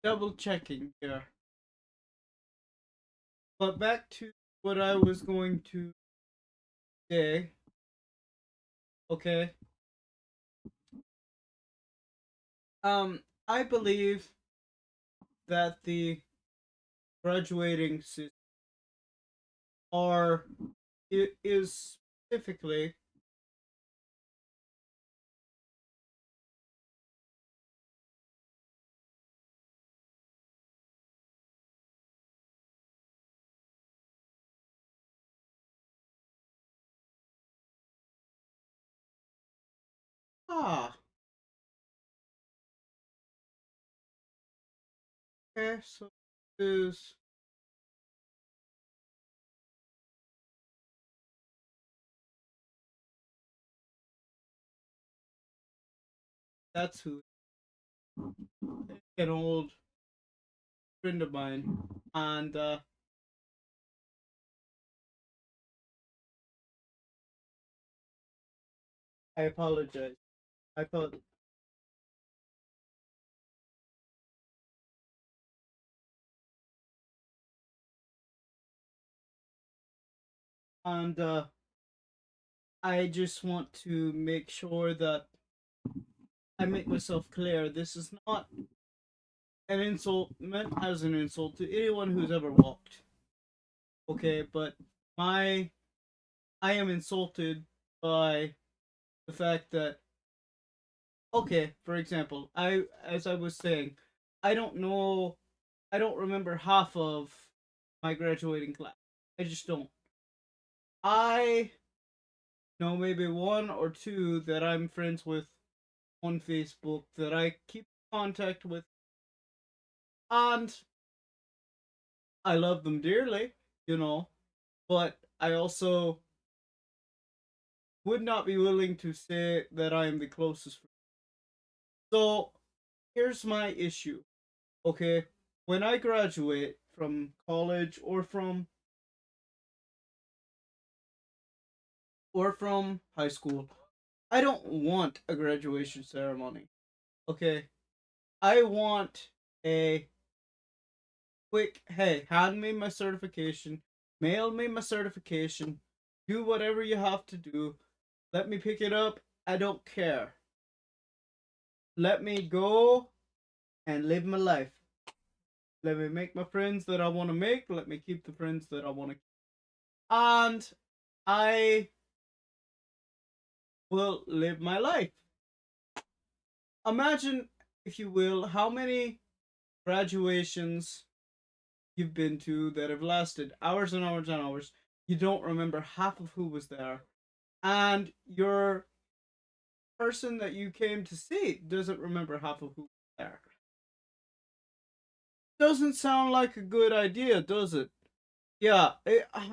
Double checking here. But back to what I was going to say. Okay. I believe that the graduating system are it is specifically ah okay so is that's who an old friend of mine and I apologize. I thought and I just want to make sure that I make myself clear. This is not an insult meant as an insult to anyone who's ever walked. Okay, but my I am insulted by the fact that okay, for example, I as I was saying, I don't know I don't remember half of my graduating class. I just don't. I know maybe one or two that I'm friends with on Facebook that I keep contact with and I love them dearly, you know, but I also would not be willing to say that I am the closest friend. So here's my issue. Okay, when I graduate from college or from high school, I don't want a graduation ceremony. Okay, I want a quick, hey, hand me my certification, mail me my certification, do whatever you have to do, let me pick it up. I don't care. Let me go and live my life. Let me make my friends that I want to make. Let me keep the friends that I want to keep. And I will live my life. Imagine, if you will, how many graduations you've been to that have lasted hours and hours and hours. You don't remember half of who was there. And your person that you came to see doesn't remember half of who was there. Doesn't sound like a good idea, does it? Yeah,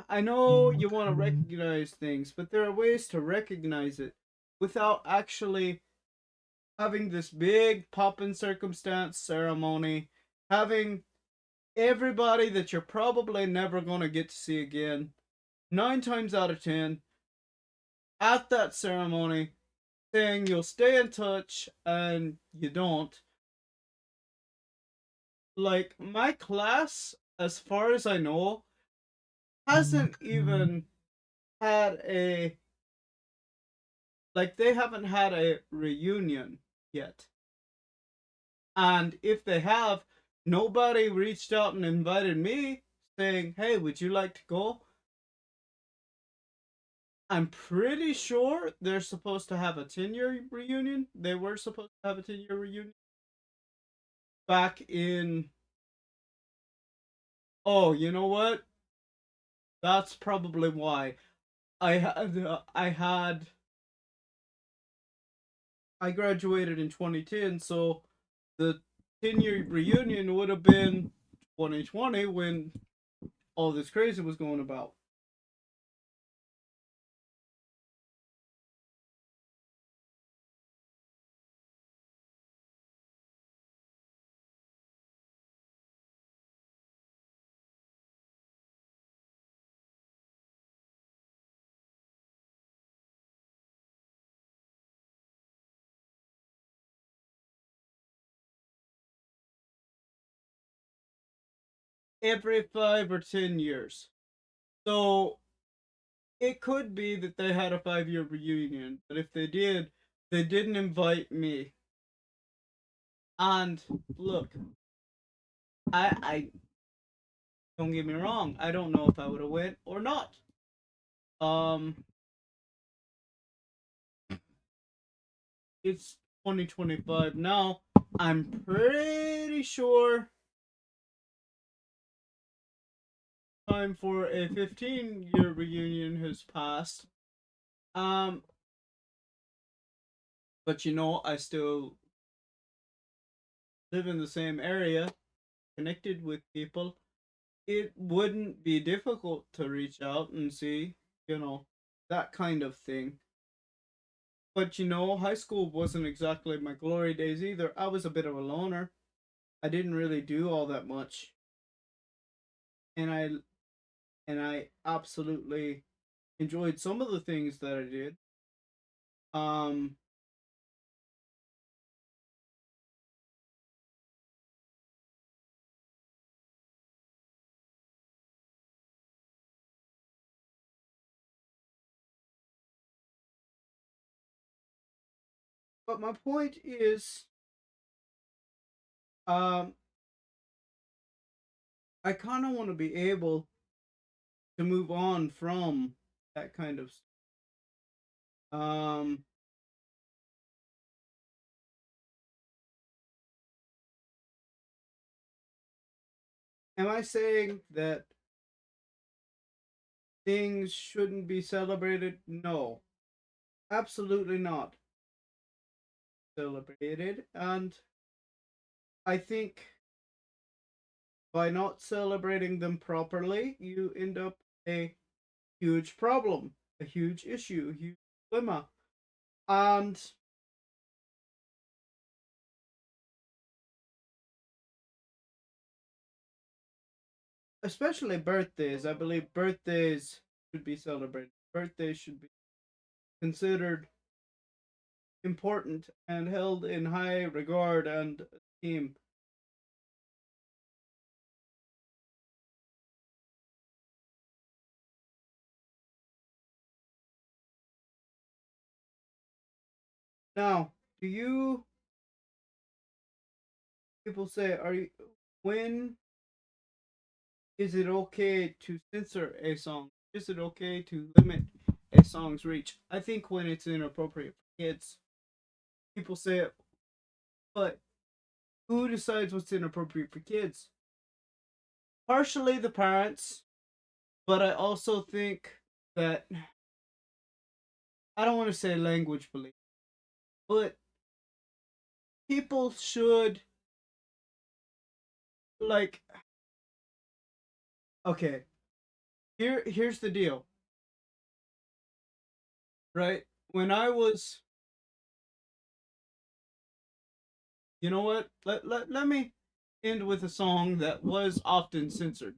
I know you want to recognize things, but there are ways to recognize it without actually having this big poppin' circumstance ceremony, having everybody that you're probably never going to get to see again, 9 times out of 10, at that ceremony, saying you'll stay in touch and you don't. Like, my class, as far as I know, hasn't even had a they haven't had a reunion yet. And if they have, nobody reached out and invited me saying, hey, would you like to go? I'm pretty sure they're supposed to have a 10-year reunion. They were supposed to have a 10-year reunion back in. Oh, you know what? That's probably why. I graduated in 2010, so the 10-year reunion would have been 2020 when all this crazy was going about. Every 5 or 10 years. So it could be that they had a 5 year reunion, but if they did, they didn't invite me. And look, I don't get me wrong, I don't know if I would have went or not. Um, it's 2025 now. I'm pretty sure time for a 15-year reunion has passed. Um, but I still live in the same area, connected with people. It wouldn't be difficult to reach out and see, you know, that kind of thing. But high school wasn't exactly my glory days either. I was a bit of a loner. I didn't really do all that much. And I absolutely enjoyed some of the things that I did. Um but my point is, um I kind of want to be able to move on from that kind of um am I saying that things shouldn't be celebrated? No, absolutely not celebrated. And I think by not celebrating them properly, you end up a huge problem, a huge issue, a huge dilemma. And especially birthdays, I believe birthdays should be celebrated. Birthdays should be considered important and held in high regard and esteem. Now, do you people say, are you when is it okay to censor a song? Is it okay to limit a song's reach? I think when it's inappropriate for kids, people say it, but who decides what's inappropriate for kids? Partially the parents, but I also think that I don't want to say language police, but people should, like, okay, here's the deal, right? When I was, you know what? Let me end with a song that was often censored.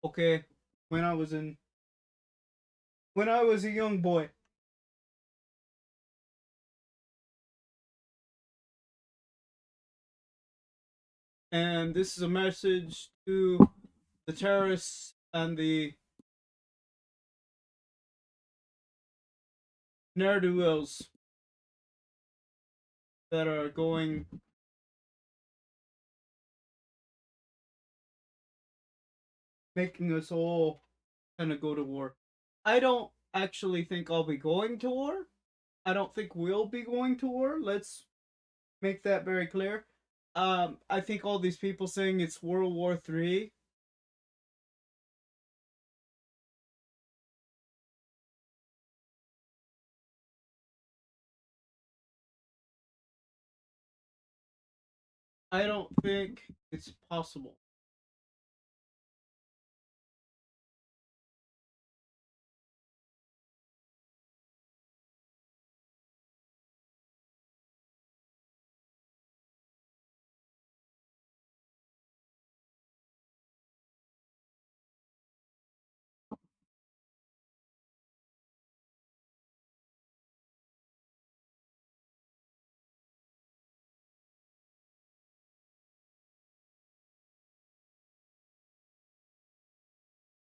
Okay, when I was in when I was a young boy, and this is a message to the terrorists and the ne'er do wells that are going making us all kind of go to war. I don't actually think I'll be going to war. I don't think we'll be going to war. Let's make that very clear. I think all these people saying it's World War III. I don't think it's possible.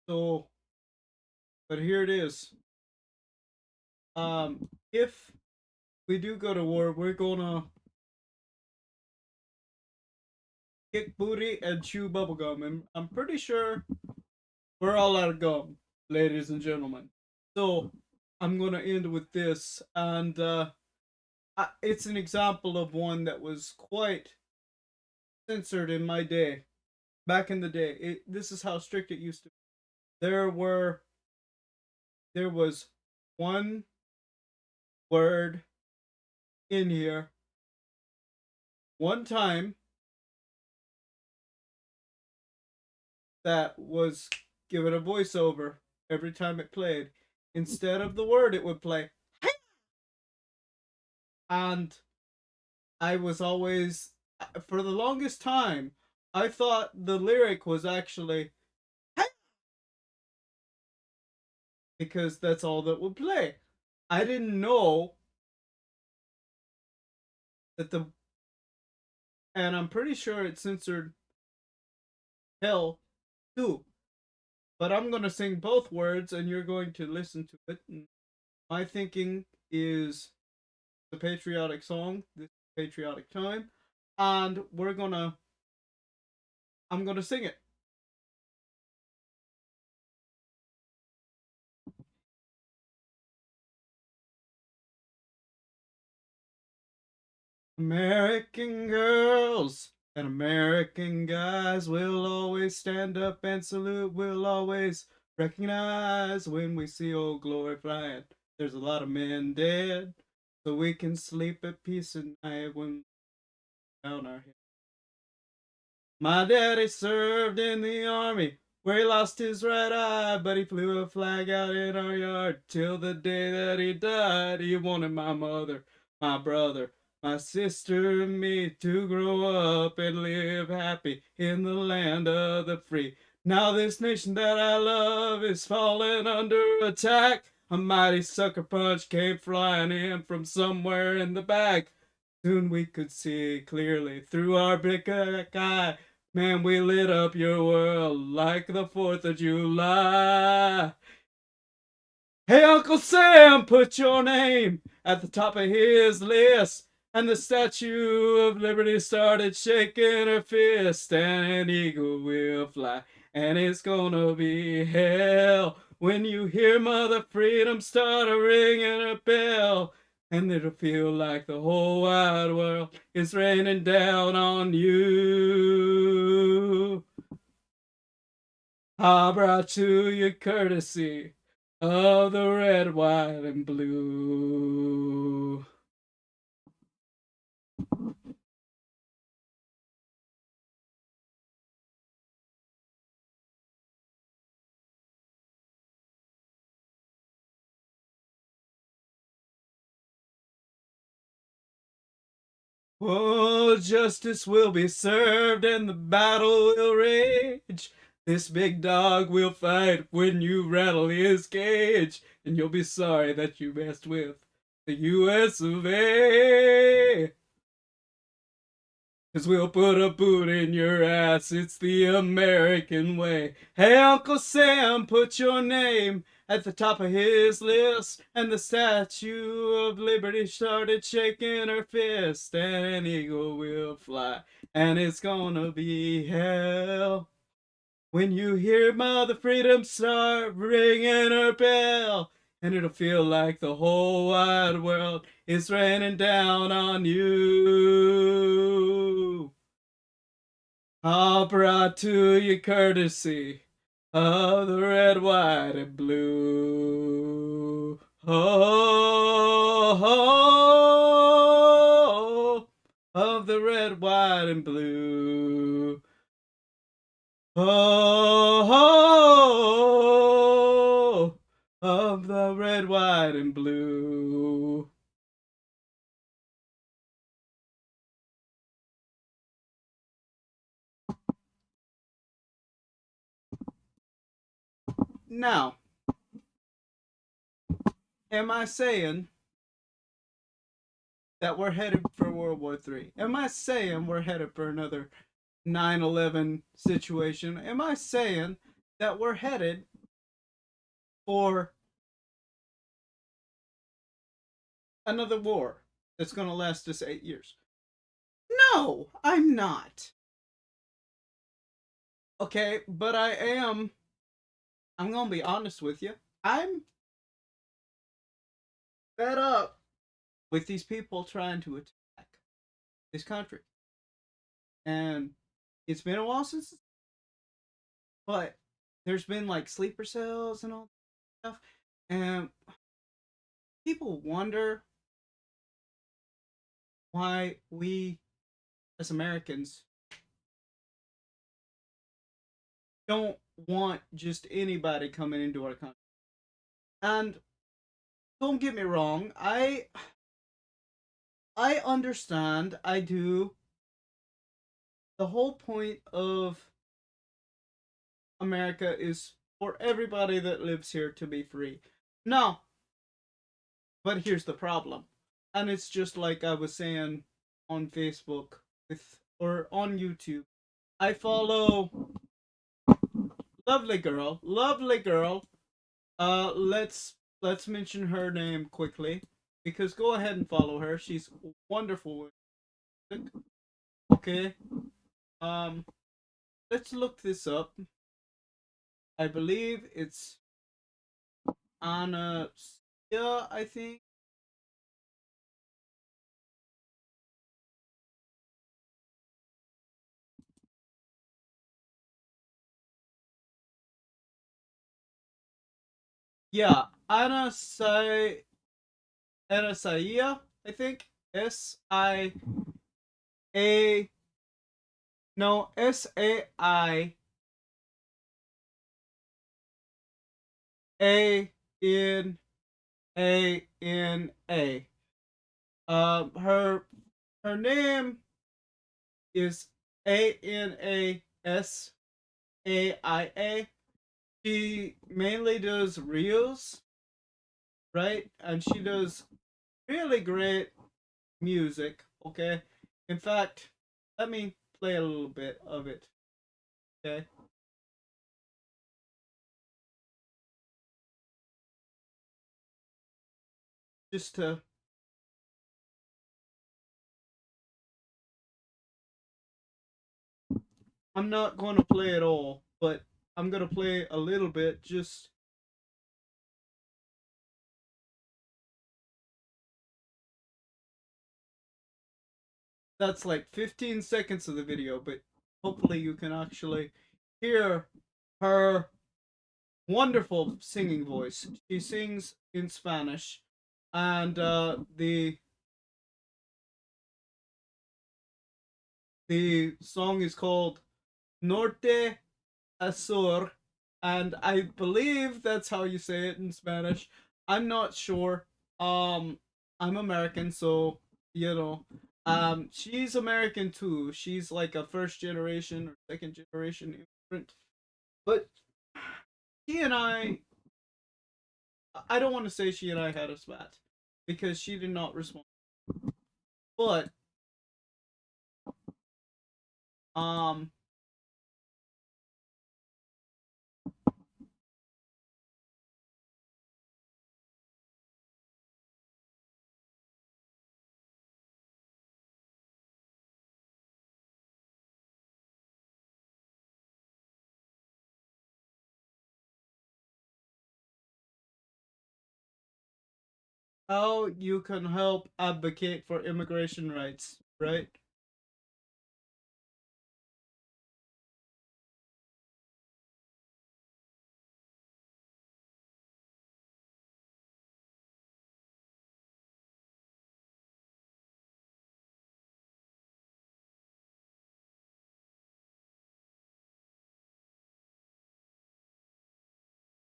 So, but here it is. If we do go to war, we're gonna kick booty and chew bubblegum, and I'm pretty sure we're all out of gum, ladies and gentlemen. So, I'm gonna end with this, and it's an example of one that was quite censored in my day. Back in the day, this is how strict it used to be. There were there was one word in here one time that was given a voiceover every time it played. Instead of the word, it would play. And I was always, for the longest time, I thought the lyric was actually because that's all that would play. I didn't know that and I'm pretty sure it censored hell too. But I'm going to sing both words and you're going to listen to it. And my thinking is the patriotic song, this patriotic time, and I'm gonna sing it. American girls and American guys will always stand up and salute. We'll always recognize when we see old glory flying. There's a lot of men dead, so we can sleep at peace at night when down our head. My daddy served in the army where he lost his right eye, but he flew a flag out in our yard till the day that he died. He wanted my mother, my brother, my sister, and me to grow up and live happy in the land of the free. Now this nation that I love is falling under attack. A mighty sucker punch came flying in from somewhere in the back. Soon we could see clearly through our big eye. Man, we lit up your world like the 4th of July. Hey, Uncle Sam, put your name at the top of his list. And the Statue of Liberty started shaking her fist, and an eagle will fly, and it's gonna be hell when you hear Mother Freedom start a ringing a bell. And it'll feel like the whole wide world is raining down on you. I brought you your courtesy of the red, white, and blue. Oh, justice will be served and the battle will rage. This big dog will fight when you rattle his cage, and you'll be sorry that you messed with the US of A. 'Cause we'll put a boot in your ass, it's the American way. Hey, Uncle Sam, put your name at the top of his list. And the Statue of Liberty started shaking her fist. And an eagle will fly, and it's gonna be hell when you hear Mother Freedom start ringing her bell. And it'll feel like the whole wide world is raining down on you. All brought to you courtesy of the red, white, and blue. Oh, of the red, white, and blue. Oh, of the red, white, and blue. Now, am I saying that we're headed for World War III? Am I saying we're headed for another 9/11 situation? Am I saying that we're headed for another war that's going to last us 8 years. No, I'm not. Okay, but I am. I'm going to be honest with you. I'm fed up with these people trying to attack this country. And it's been a while since, but there's been like sleeper cells and all that stuff. And people wonder why we as Americans don't want just anybody coming into our country. And don't get me wrong, I understand, I do. The whole point of America is for everybody that lives here to be free. No, but here's the problem. And it's just like I was saying on Facebook with or on YouTube. I follow lovely girl. Let's mention her name quickly because go ahead and follow her. She's wonderful. Okay. Um, let's look this up. I believe it's Anna. Yeah, I think. Yeah, Anasaia. I think S-I-A. No, Saina. Her name is Anasaia. She mainly does reels, right? And she does really great music. Okay. In fact, let me play a little bit of it. Okay. Just to. I'm not going to play it all, but I'm going to play a little bit. Just. That's like 15 seconds of the video, but hopefully you can actually hear her wonderful singing voice. She sings in Spanish, and the song is called Norte Azur, and I believe that's how you say it in Spanish. I'm not sure. Um, I'm American, so you know. She's American too. She's like a first generation or second generation immigrant. But she and I don't want to say she and I had a spat because she did not respond. But um, how you can help advocate for immigration rights, right?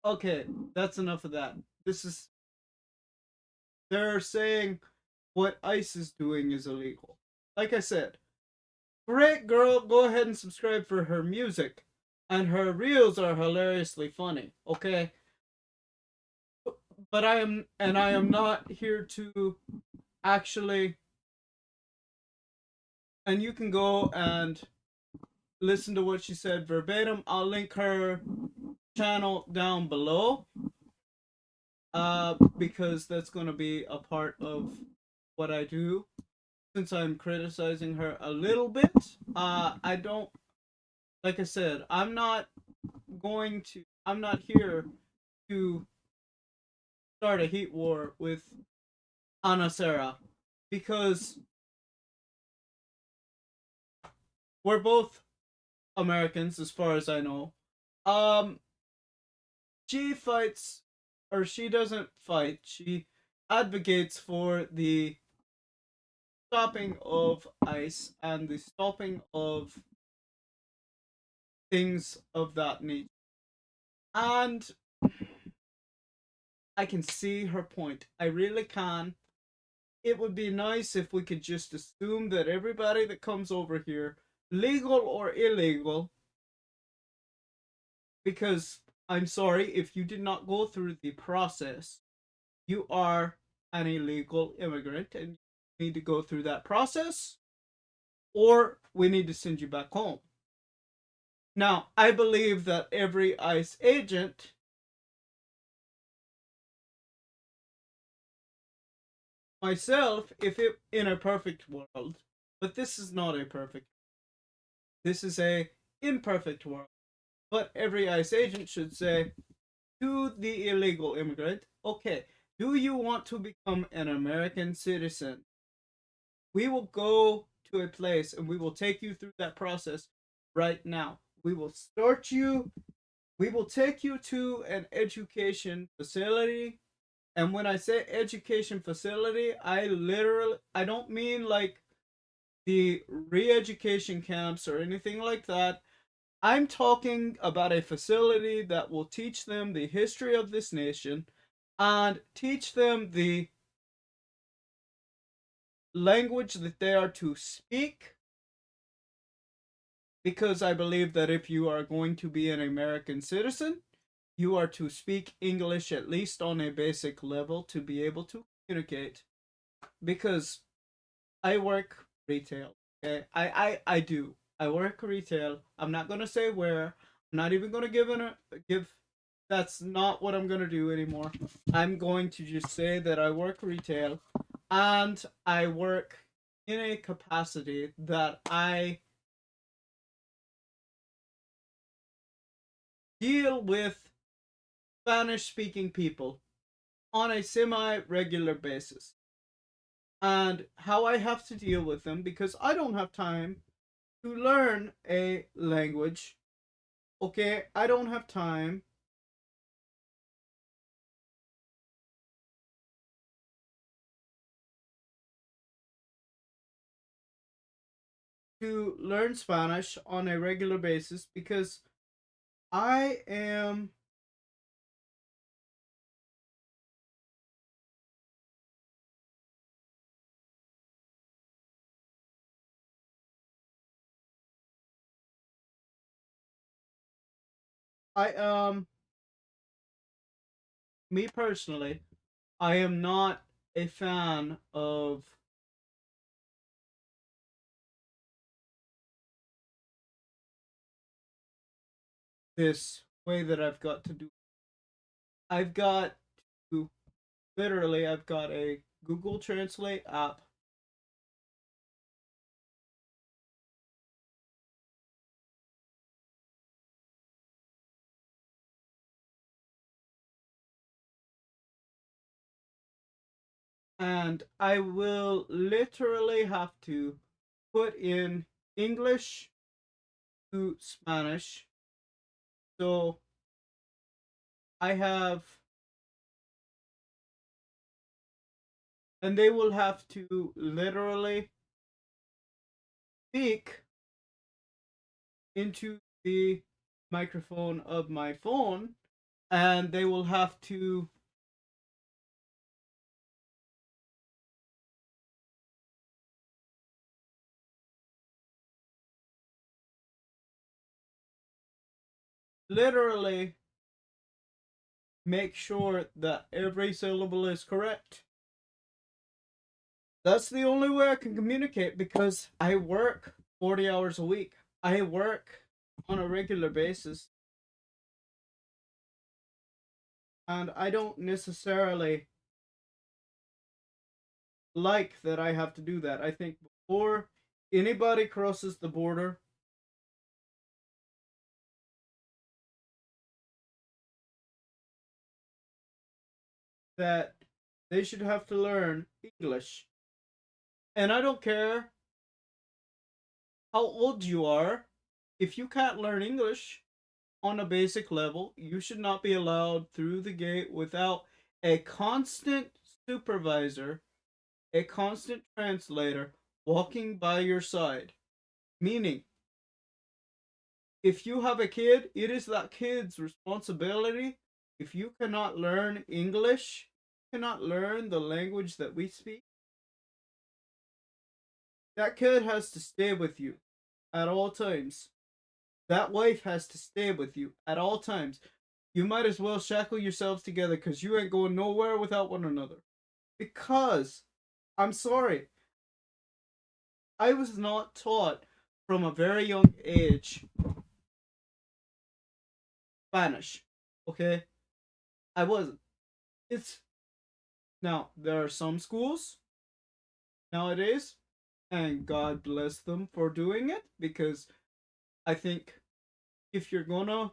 Okay, that's enough of that. This is they're saying what ICE is doing is illegal. Like I said, great girl, go ahead and subscribe for her music. And her reels are hilariously funny, okay? But I am not here to actually and you can go and listen to what she said verbatim. I'll link her channel down below. because that's going to be a part of what I do. Since I'm criticizing her a little bit, I don't, like I said, I'm not here to start a heat war with Anna Sarah because we're both Americans as far as I know. Um, she fights, or she doesn't fight, she advocates for the stopping of ice and the stopping of things of that nature. And I can see her point. I really can. It would be nice if we could just assume that everybody that comes over here, legal or illegal, because I'm sorry, if you did not go through the process, you are an illegal immigrant and you need to go through that process, or we need to send you back home. Now, I believe that every ICE agent, myself, if it in a perfect world, but this is not a perfect, this is a imperfect world. But every ICE agent should say to the illegal immigrant, okay, do you want to become an American citizen? We will go to a place and we will take you through that process right now. We will start you, we will take you to an education facility. And when I say education facility, I don't mean like the re-education camps or anything like that. I'm talking about a facility that will teach them the history of this nation and teach them the language that they are to speak, because I believe that if you are going to be an American citizen, you are to speak English at least on a basic level to be able to communicate. Because I work retail. Okay, I do. I work retail. I'm not gonna say where. I'm not even gonna give. That's not what I'm gonna do anymore. I'm going to just say that I work retail, and I work in a capacity that I deal with Spanish speaking people on a semi regular basis. And how I have to deal with them, because I don't have time to learn a language. Okay, I don't have time to learn Spanish on a regular basis because I am I me personally, I am not a fan of this way that I've got to do. I've got to I've got a Google Translate app, and I will literally have to put in English to Spanish. So I have, and they will have to literally speak into the microphone of my phone, and they will have to literally make sure that every syllable is correct. That's the only way I can communicate because I work 40 hours a week. I work on a regular basis. And I don't necessarily like that I have to do that. I think before anybody crosses the border, that they should have to learn English. And I don't care how old you are, if you can't learn English on a basic level, you should not be allowed through the gate without a constant supervisor, a constant translator walking by your side. Meaning, if you have a kid, it is that kid's responsibility. If you cannot learn English, cannot learn the language that we speak, that kid has to stay with you at all times. That wife has to stay with you at all times. You might as well shackle yourselves together because you ain't going nowhere without one another. Because, I'm sorry, I was not taught from a very young age Spanish. Okay? I wasn't. It's now, there are some schools nowadays, and God bless them for doing it because I think if you're gonna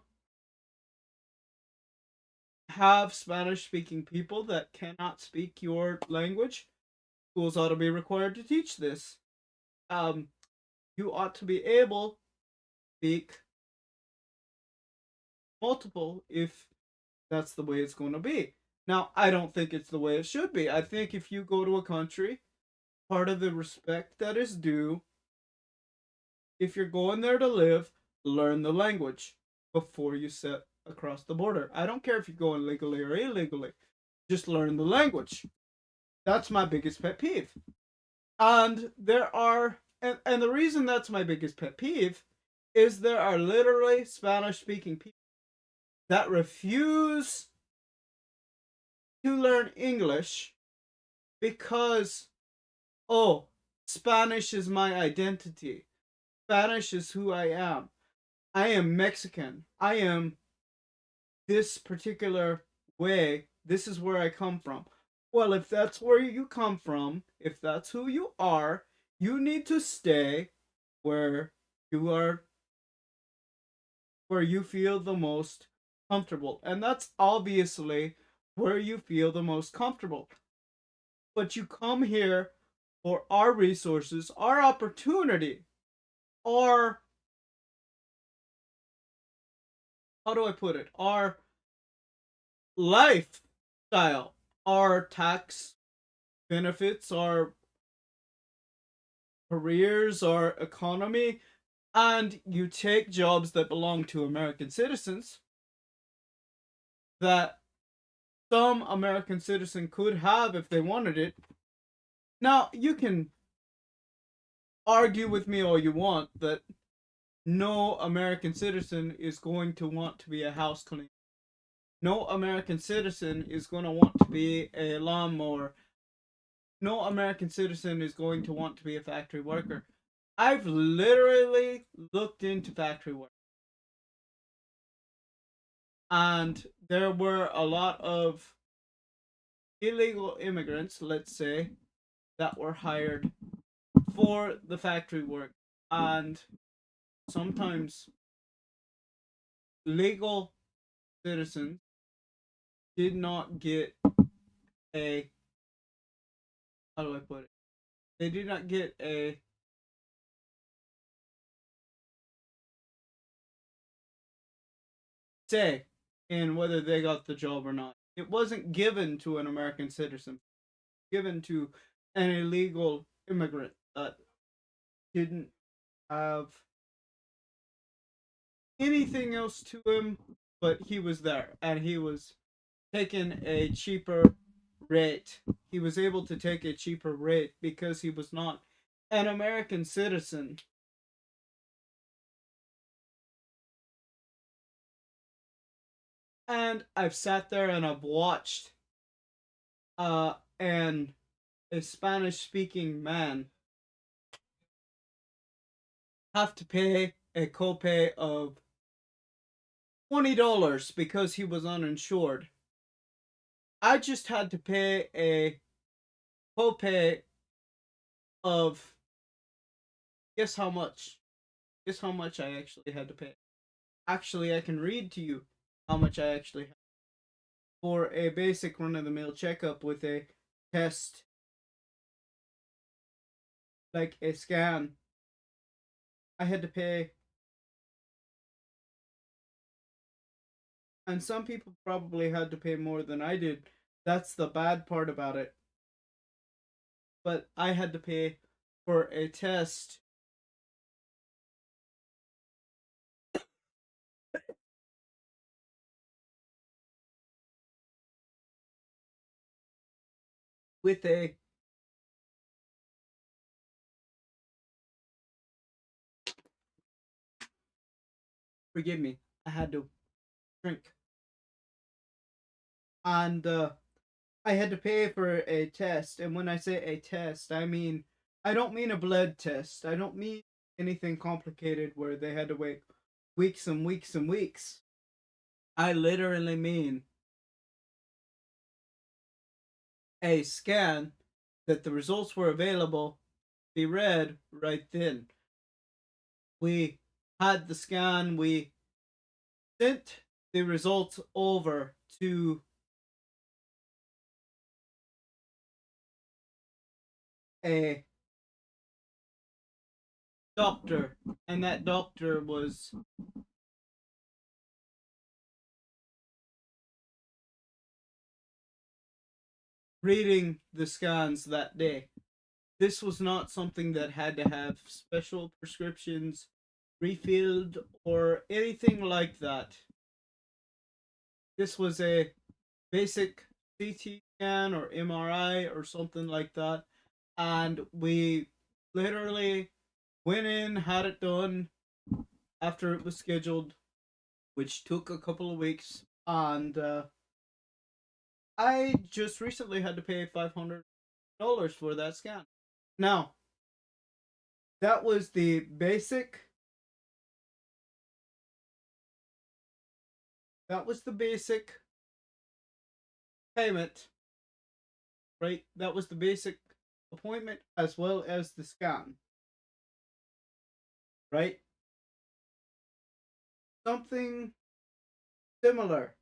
have Spanish speaking people that cannot speak your language, schools ought to be required to teach this. Um, you ought to be able to speak multiple if that's the way it's going to be. Now, I don't think it's the way it should be. I think if you go to a country, part of the respect that is due, if you're going there to live, learn the language before you set across the border. I don't care if you're going legally or illegally, just learn the language. That's my biggest pet peeve. And and the reason that's my biggest pet peeve is there are literally Spanish speaking people that refuse to learn English because, oh, Spanish is my identity. Spanish is who I am. I am Mexican. I am this particular way. This is where I come from. Well, if that's where you come from, if that's who you are, you need to stay where you are, where you feel the most comfortable. And that's obviously where you feel the most comfortable. But you come here for our resources, our opportunity, our, how do I put it, our lifestyle, our tax benefits, our careers, our economy, and you take jobs that belong to American citizens that some American citizen could have if they wanted it. Now, you can argue with me all you want that no American citizen is going to want to be a house cleaner. No American citizen is going to want to be a lawnmower. No American citizen is going to want to be a factory worker. I've literally looked into factory work, and there were a lot of illegal immigrants, let's say, that were hired for the factory work. And sometimes legal citizens did not get a, how do I put it? They did not get a say in whether they got the job or not. It wasn't given to an American citizen, given to an illegal immigrant that didn't have anything else to him, but he was there and he was taking a cheaper rate. He was able to take a cheaper rate because he was not an American citizen. And I've sat there and I've watched and a Spanish speaking man have to pay a copay of $20 because he was uninsured. I just had to pay a copay of, guess how much? Guess how much I actually had to pay? Actually, I can read to you how much I actually had for a basic run of the mill checkup with a test, like a scan. I had to pay, and some people probably had to pay more than I did. That's the bad part about it. But I had to pay for a test with a, forgive me, I had to drink. And I had to pay for a test. And when I say a test, I don't mean a blood test. I don't mean anything complicated where they had to wait weeks and weeks and weeks. I literally mean a scan that the results were available, be read right then. We had the scan, we sent the results over to a doctor, and that doctor was reading the scans that day. This was not something that had to have special prescriptions refilled or anything like that. This was a basic CT scan or MRI or something like that. And we literally went in, had it done after it was scheduled, which took a couple of weeks. And I just recently had to pay $500 for that scan. Now, that was the basic payment, right? That was the basic appointment as well as the scan, right? Something similar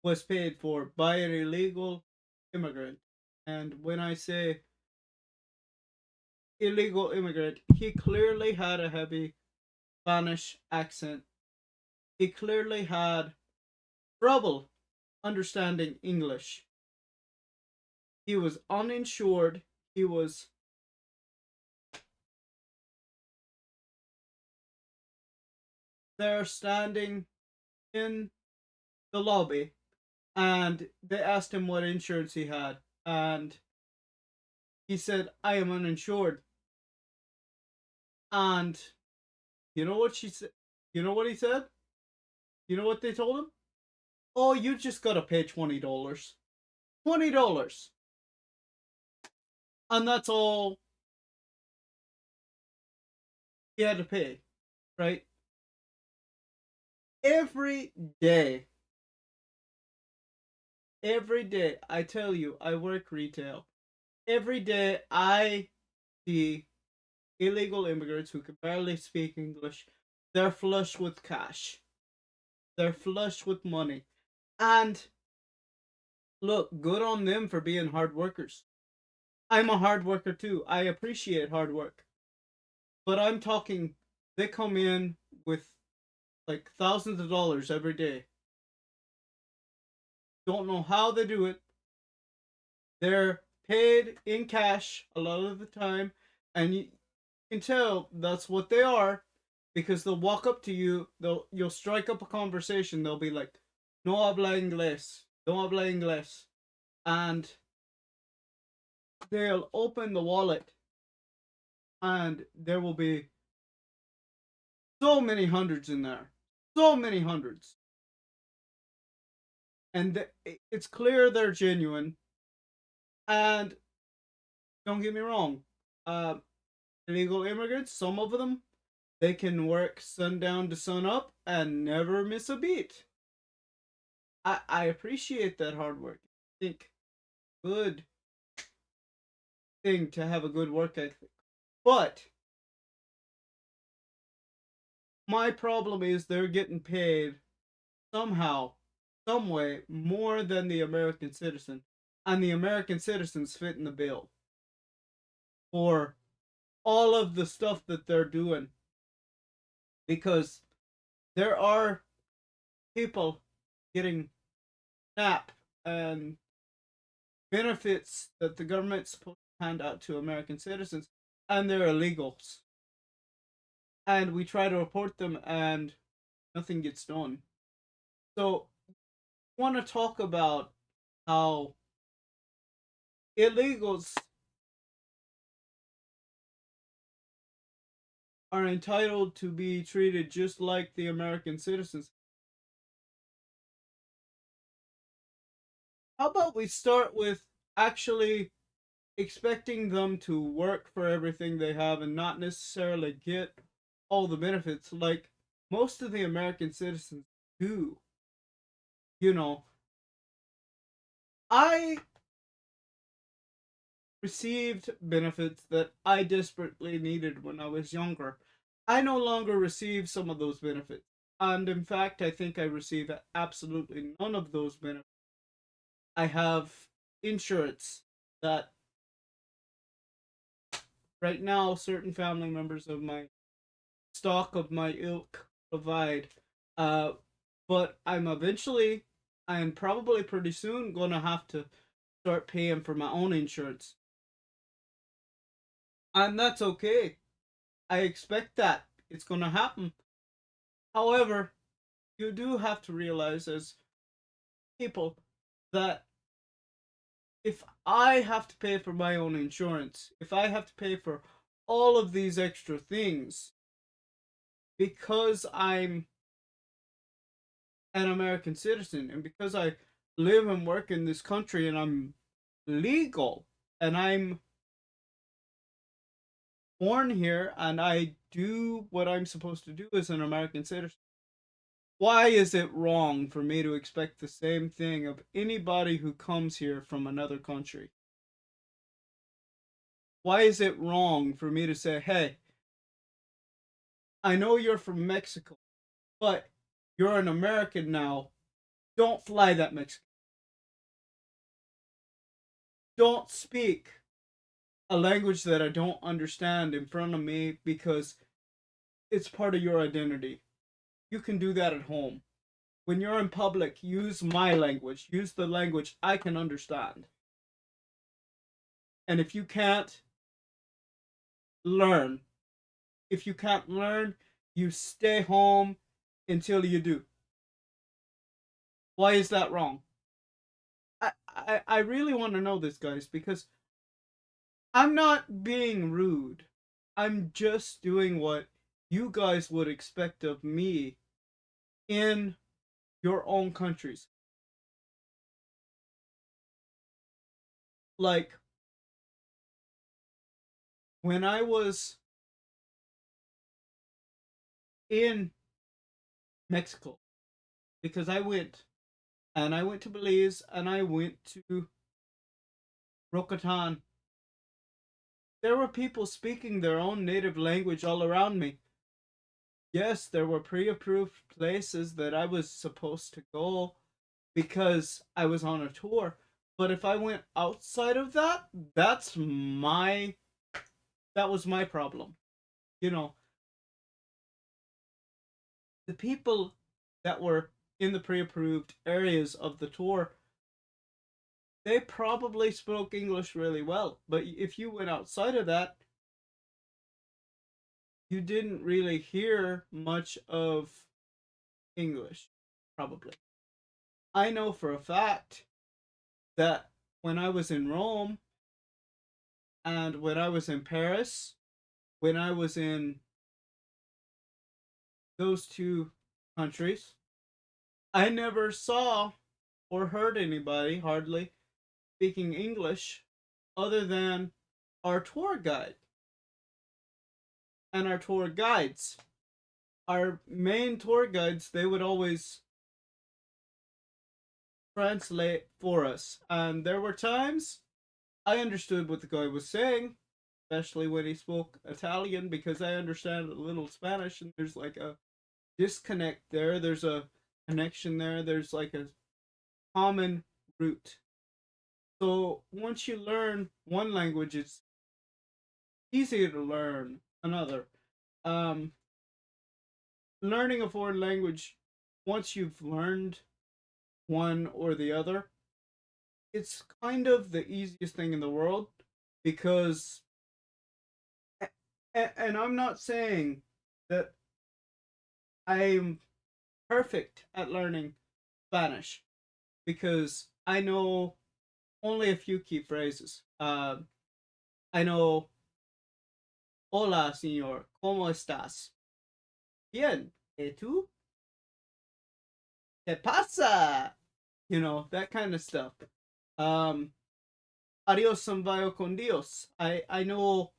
was paid for by an illegal immigrant. And when I say illegal immigrant, he clearly had a heavy Spanish accent. He clearly had trouble understanding English. He was uninsured. He was there standing in the lobby, and they asked him what insurance he had, and he said, "I am uninsured." And you know what she said? You know what he said? You know what they told him? Oh, you just gotta pay $20. $20, and that's all he had to pay, right? Every day, every day, I tell you, I work retail. Every day, I see illegal immigrants who can barely speak English. They're flush with cash. They're flush with money. And look, good on them for being hard workers. I'm a hard worker too. I appreciate hard work. But I'm talking, they come in with like thousands of dollars every day. Don't know how they do it. They're paid in cash a lot of the time. And you can tell that's what they are because they'll walk up to you, you'll strike up a conversation, they'll be like, no habla inglés, no habla inglés. And they'll open the wallet and there will be so many hundreds in there. So many hundreds. And it's clear they're genuine. And don't get me wrong, uh, illegal immigrants, some of them, They can work sundown to sun up and never miss a beat. I appreciate that hard work. I think good thing to have a good work ethic. But my problem is they're getting paid somehow, some way, more than the American citizen. And the American citizens fit in the bill for all of the stuff that they're doing. Because there are people getting SNAP and benefits that the government's supposed to hand out to American citizens, and they're illegals. And we try to report them, and nothing gets done. So, I want to talk about how illegals are entitled to be treated just like the American citizens. How about we start with actually expecting them to work for everything they have and not necessarily get all the benefits like most of the American citizens do. You know, I received benefits that I desperately needed when I was younger. I no longer receive some of those benefits. And in fact, I think I receive absolutely none of those benefits. I have insurance that right now certain family members of my stock of my ilk provide. Uh, but I'm eventually, and probably pretty soon, gonna have to start paying for my own insurance. And that's okay. I expect that. It's gonna happen. However, you do have to realize as people that if I have to pay for my own insurance, if I have to pay for all of these extra things because I'm an American citizen and because I live and work in this country and I'm legal and I'm born here and I do what I'm supposed to do as an American citizen, why is it wrong for me to expect the same thing of anybody who comes here from another country? Why is it wrong for me to say, hey, I know you're from Mexico, but you're an American now. Don't fly that Mexican. Don't speak a language that I don't understand in front of me because it's part of your identity. You can do that at home. When you're in public, use my language. Use the language I can understand. And if you can't, learn. If you can't learn, you stay home until you do. Why is that wrong? I really want to know this, guys, because I'm not being rude. I'm just doing what you guys would expect of me in your own countries. Like, when I was in Mexico, because I went to Belize and I went to Roatan. There were people speaking their own native language all around me. Yes, there were pre approved places that I was supposed to go because I was on a tour. But if I went outside of that, that was my problem. You know, the people that were in the pre approved areas of the tour, they probably spoke English really well. But if you went outside of that, you didn't really hear much of English, probably. I know for a fact that when I was in Rome and when I was in Paris, when I was in those two countries, I never saw or heard anybody hardly speaking English other than our tour guide and our tour guides. our main tour guides, they would always translate for us. And there were times I understood what the guy was saying, especially when he spoke Italian, because I understand a little Spanish, and there's like a disconnect there. There's a connection there. There's like a common root. So once you learn one language, it's easier to learn another. Um, Learning a foreign language, once you've learned one or the other, it's kind of the easiest thing in the world because, and I'm not saying that I'm perfect at learning Spanish because I know only a few key phrases. I know "Hola, señor, ¿cómo estás?" Bien, ¿y tú? ¿Qué pasa? You know, that kind of stuff. Um, Adios son vaya con Dios. I know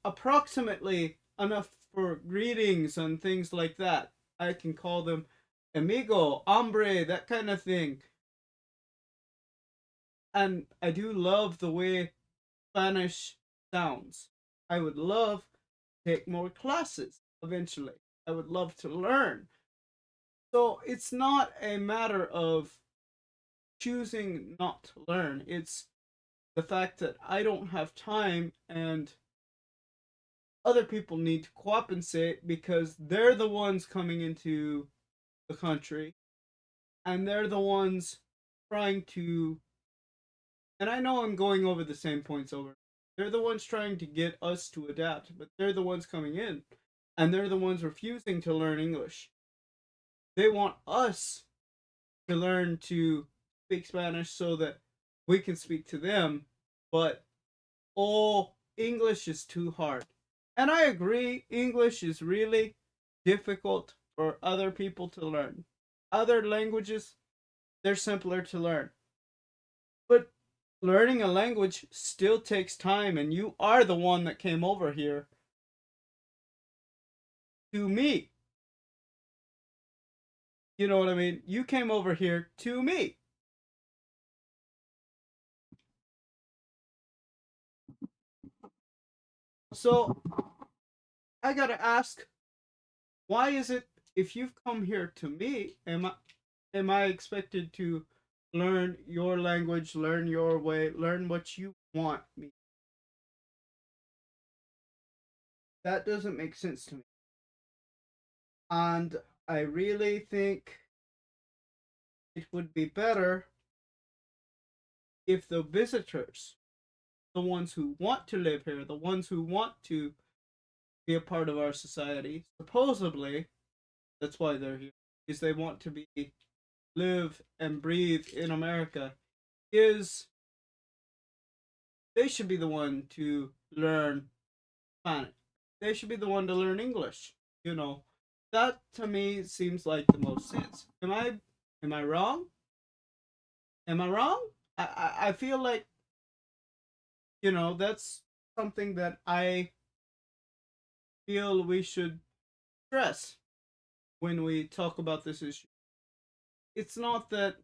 approximately enough for greetings and things like that. I can call them amigo, hombre, that kind of thing. And I do love the way Spanish sounds. I would love to take more classes eventually. I would love to learn. So it's not a matter of choosing not to learn. It's the fact that I don't have time and other people need to compensate because they're the ones coming into the country and they're the ones trying to, and I know I'm going over the same points over. They're the ones trying to get us to adapt, but they're the ones coming in and they're the ones refusing to learn English. They want us to learn to speak Spanish so that we can speak to them, but oh, English is too hard. And I agree, English is really difficult for other people to learn. Other languages, they're simpler to learn. But learning a language still takes time, and you are the one that came over here to me. You know what I mean? You came over here to me. So I gotta ask, why is it if you've come here to me, am I expected to learn your language, learn your way, learn what you want me? That doesn't make sense to me. And I really think it would be better if the visitors, the ones who want to live here, the ones who want to be a part of our society, supposedly that's why they're here, is they want to be live and breathe in America, is they should be the one to learn Spanish. They should be the one to learn English. You know, that to me seems like the most sense. Am I wrong? Am I wrong? I feel like that's something that I feel we should stress when we talk about this issue. It's not that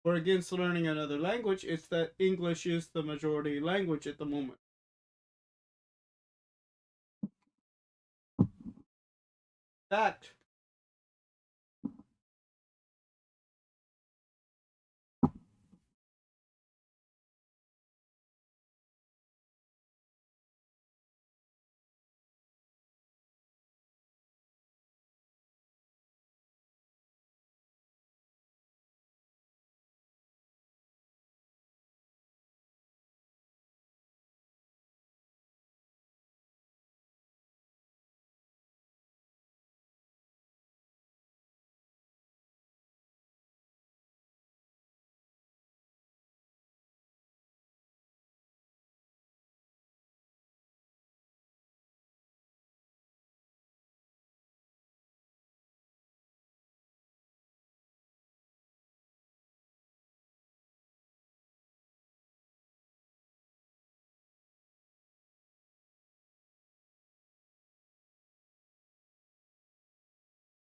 we're against learning another language, it's that English is the majority language at the moment. That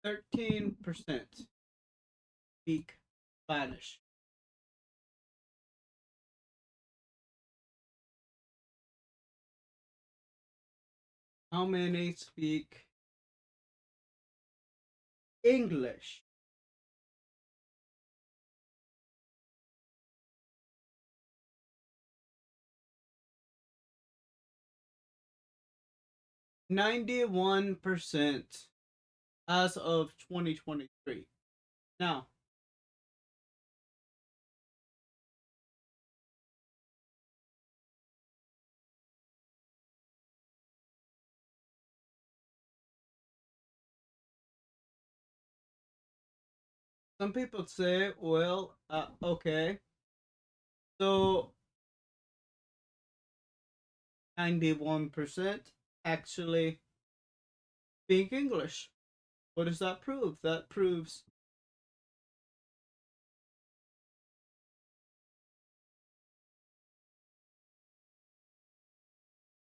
13% speak Spanish. How many speak English? 91% as of 2023. Now, some people say, well, okay, so 91% actually speak English. What does that prove? That proves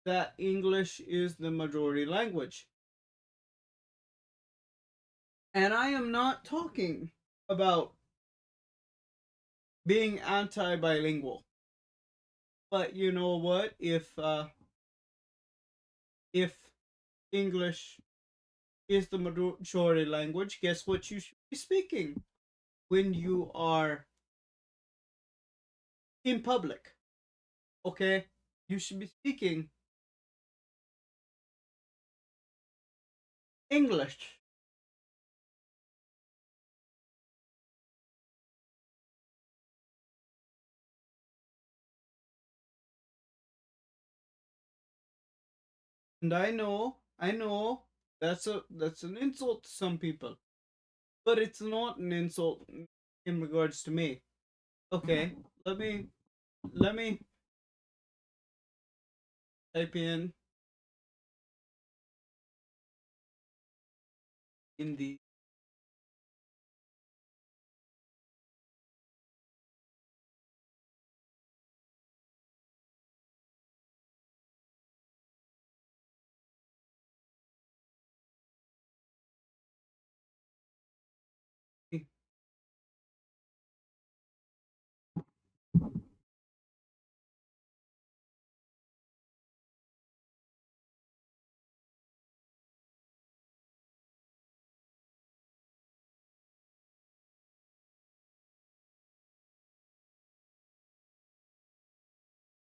that English is the majority language. And I am not talking about being anti bilingual. But you know what? If English is the majority language, guess what you should be speaking when you are in public? Okay? You should be speaking English. And I know that's an insult to some people, but it's not an insult in regards to me. Okay, let me type in the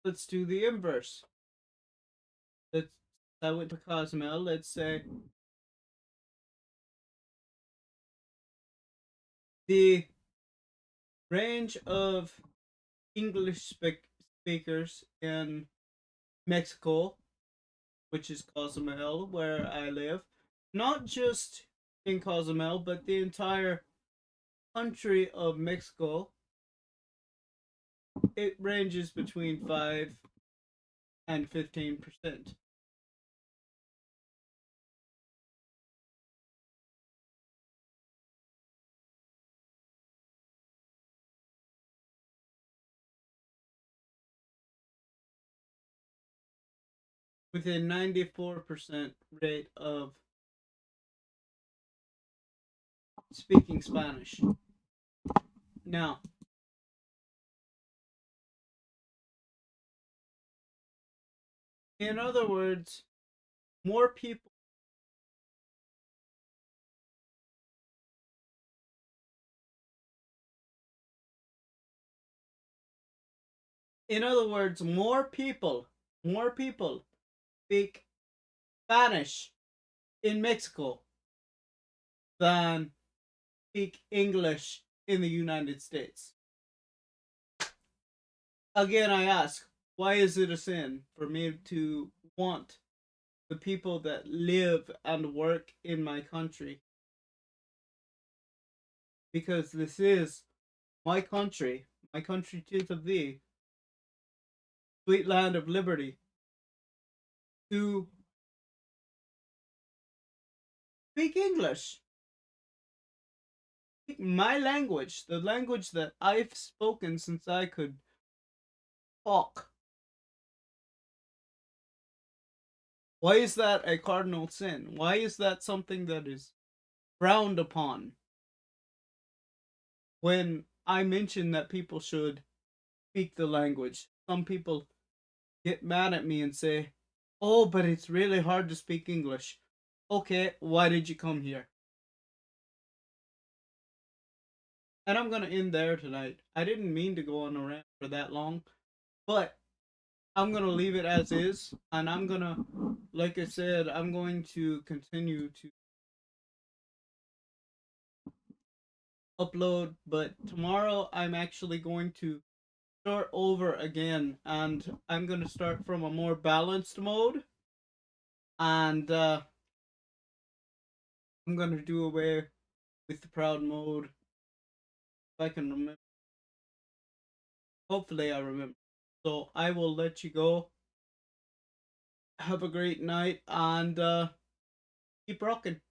let's do the inverse. Let's I went to Cozumel. Let's say the range of English speakers in Mexico, which is Cozumel, where I live, not just in Cozumel, but the entire country of Mexico, it ranges between 5 and 15%. With a 94% rate of speaking Spanish. Now, in other words, more people more people speak Spanish in Mexico than speak English in the United States. Again, I ask, why is it a sin for me to want the people that live and work in my country? Because this is my country tis of thee, sweet land of liberty, to speak English, speak my language, the language that I've spoken since I could talk. Why is that a cardinal sin? Why is that something that is frowned upon when I mention that people should speak the language. Some people get mad at me and say, "Oh, but it's really hard to speak English." Okay, why did you come here? And I'm gonna end there tonight. I didn't mean to go on a rant for that long, but I'm gonna leave it as is, and I'm gonna, like I said, I'm going to continue to upload. But tomorrow, I'm actually going to start over again, and I'm gonna start from a more balanced mode, and I'm gonna do away with the proud mode if I can remember. Hopefully, I remember. So I will let you go. Have a great night, and keep rocking.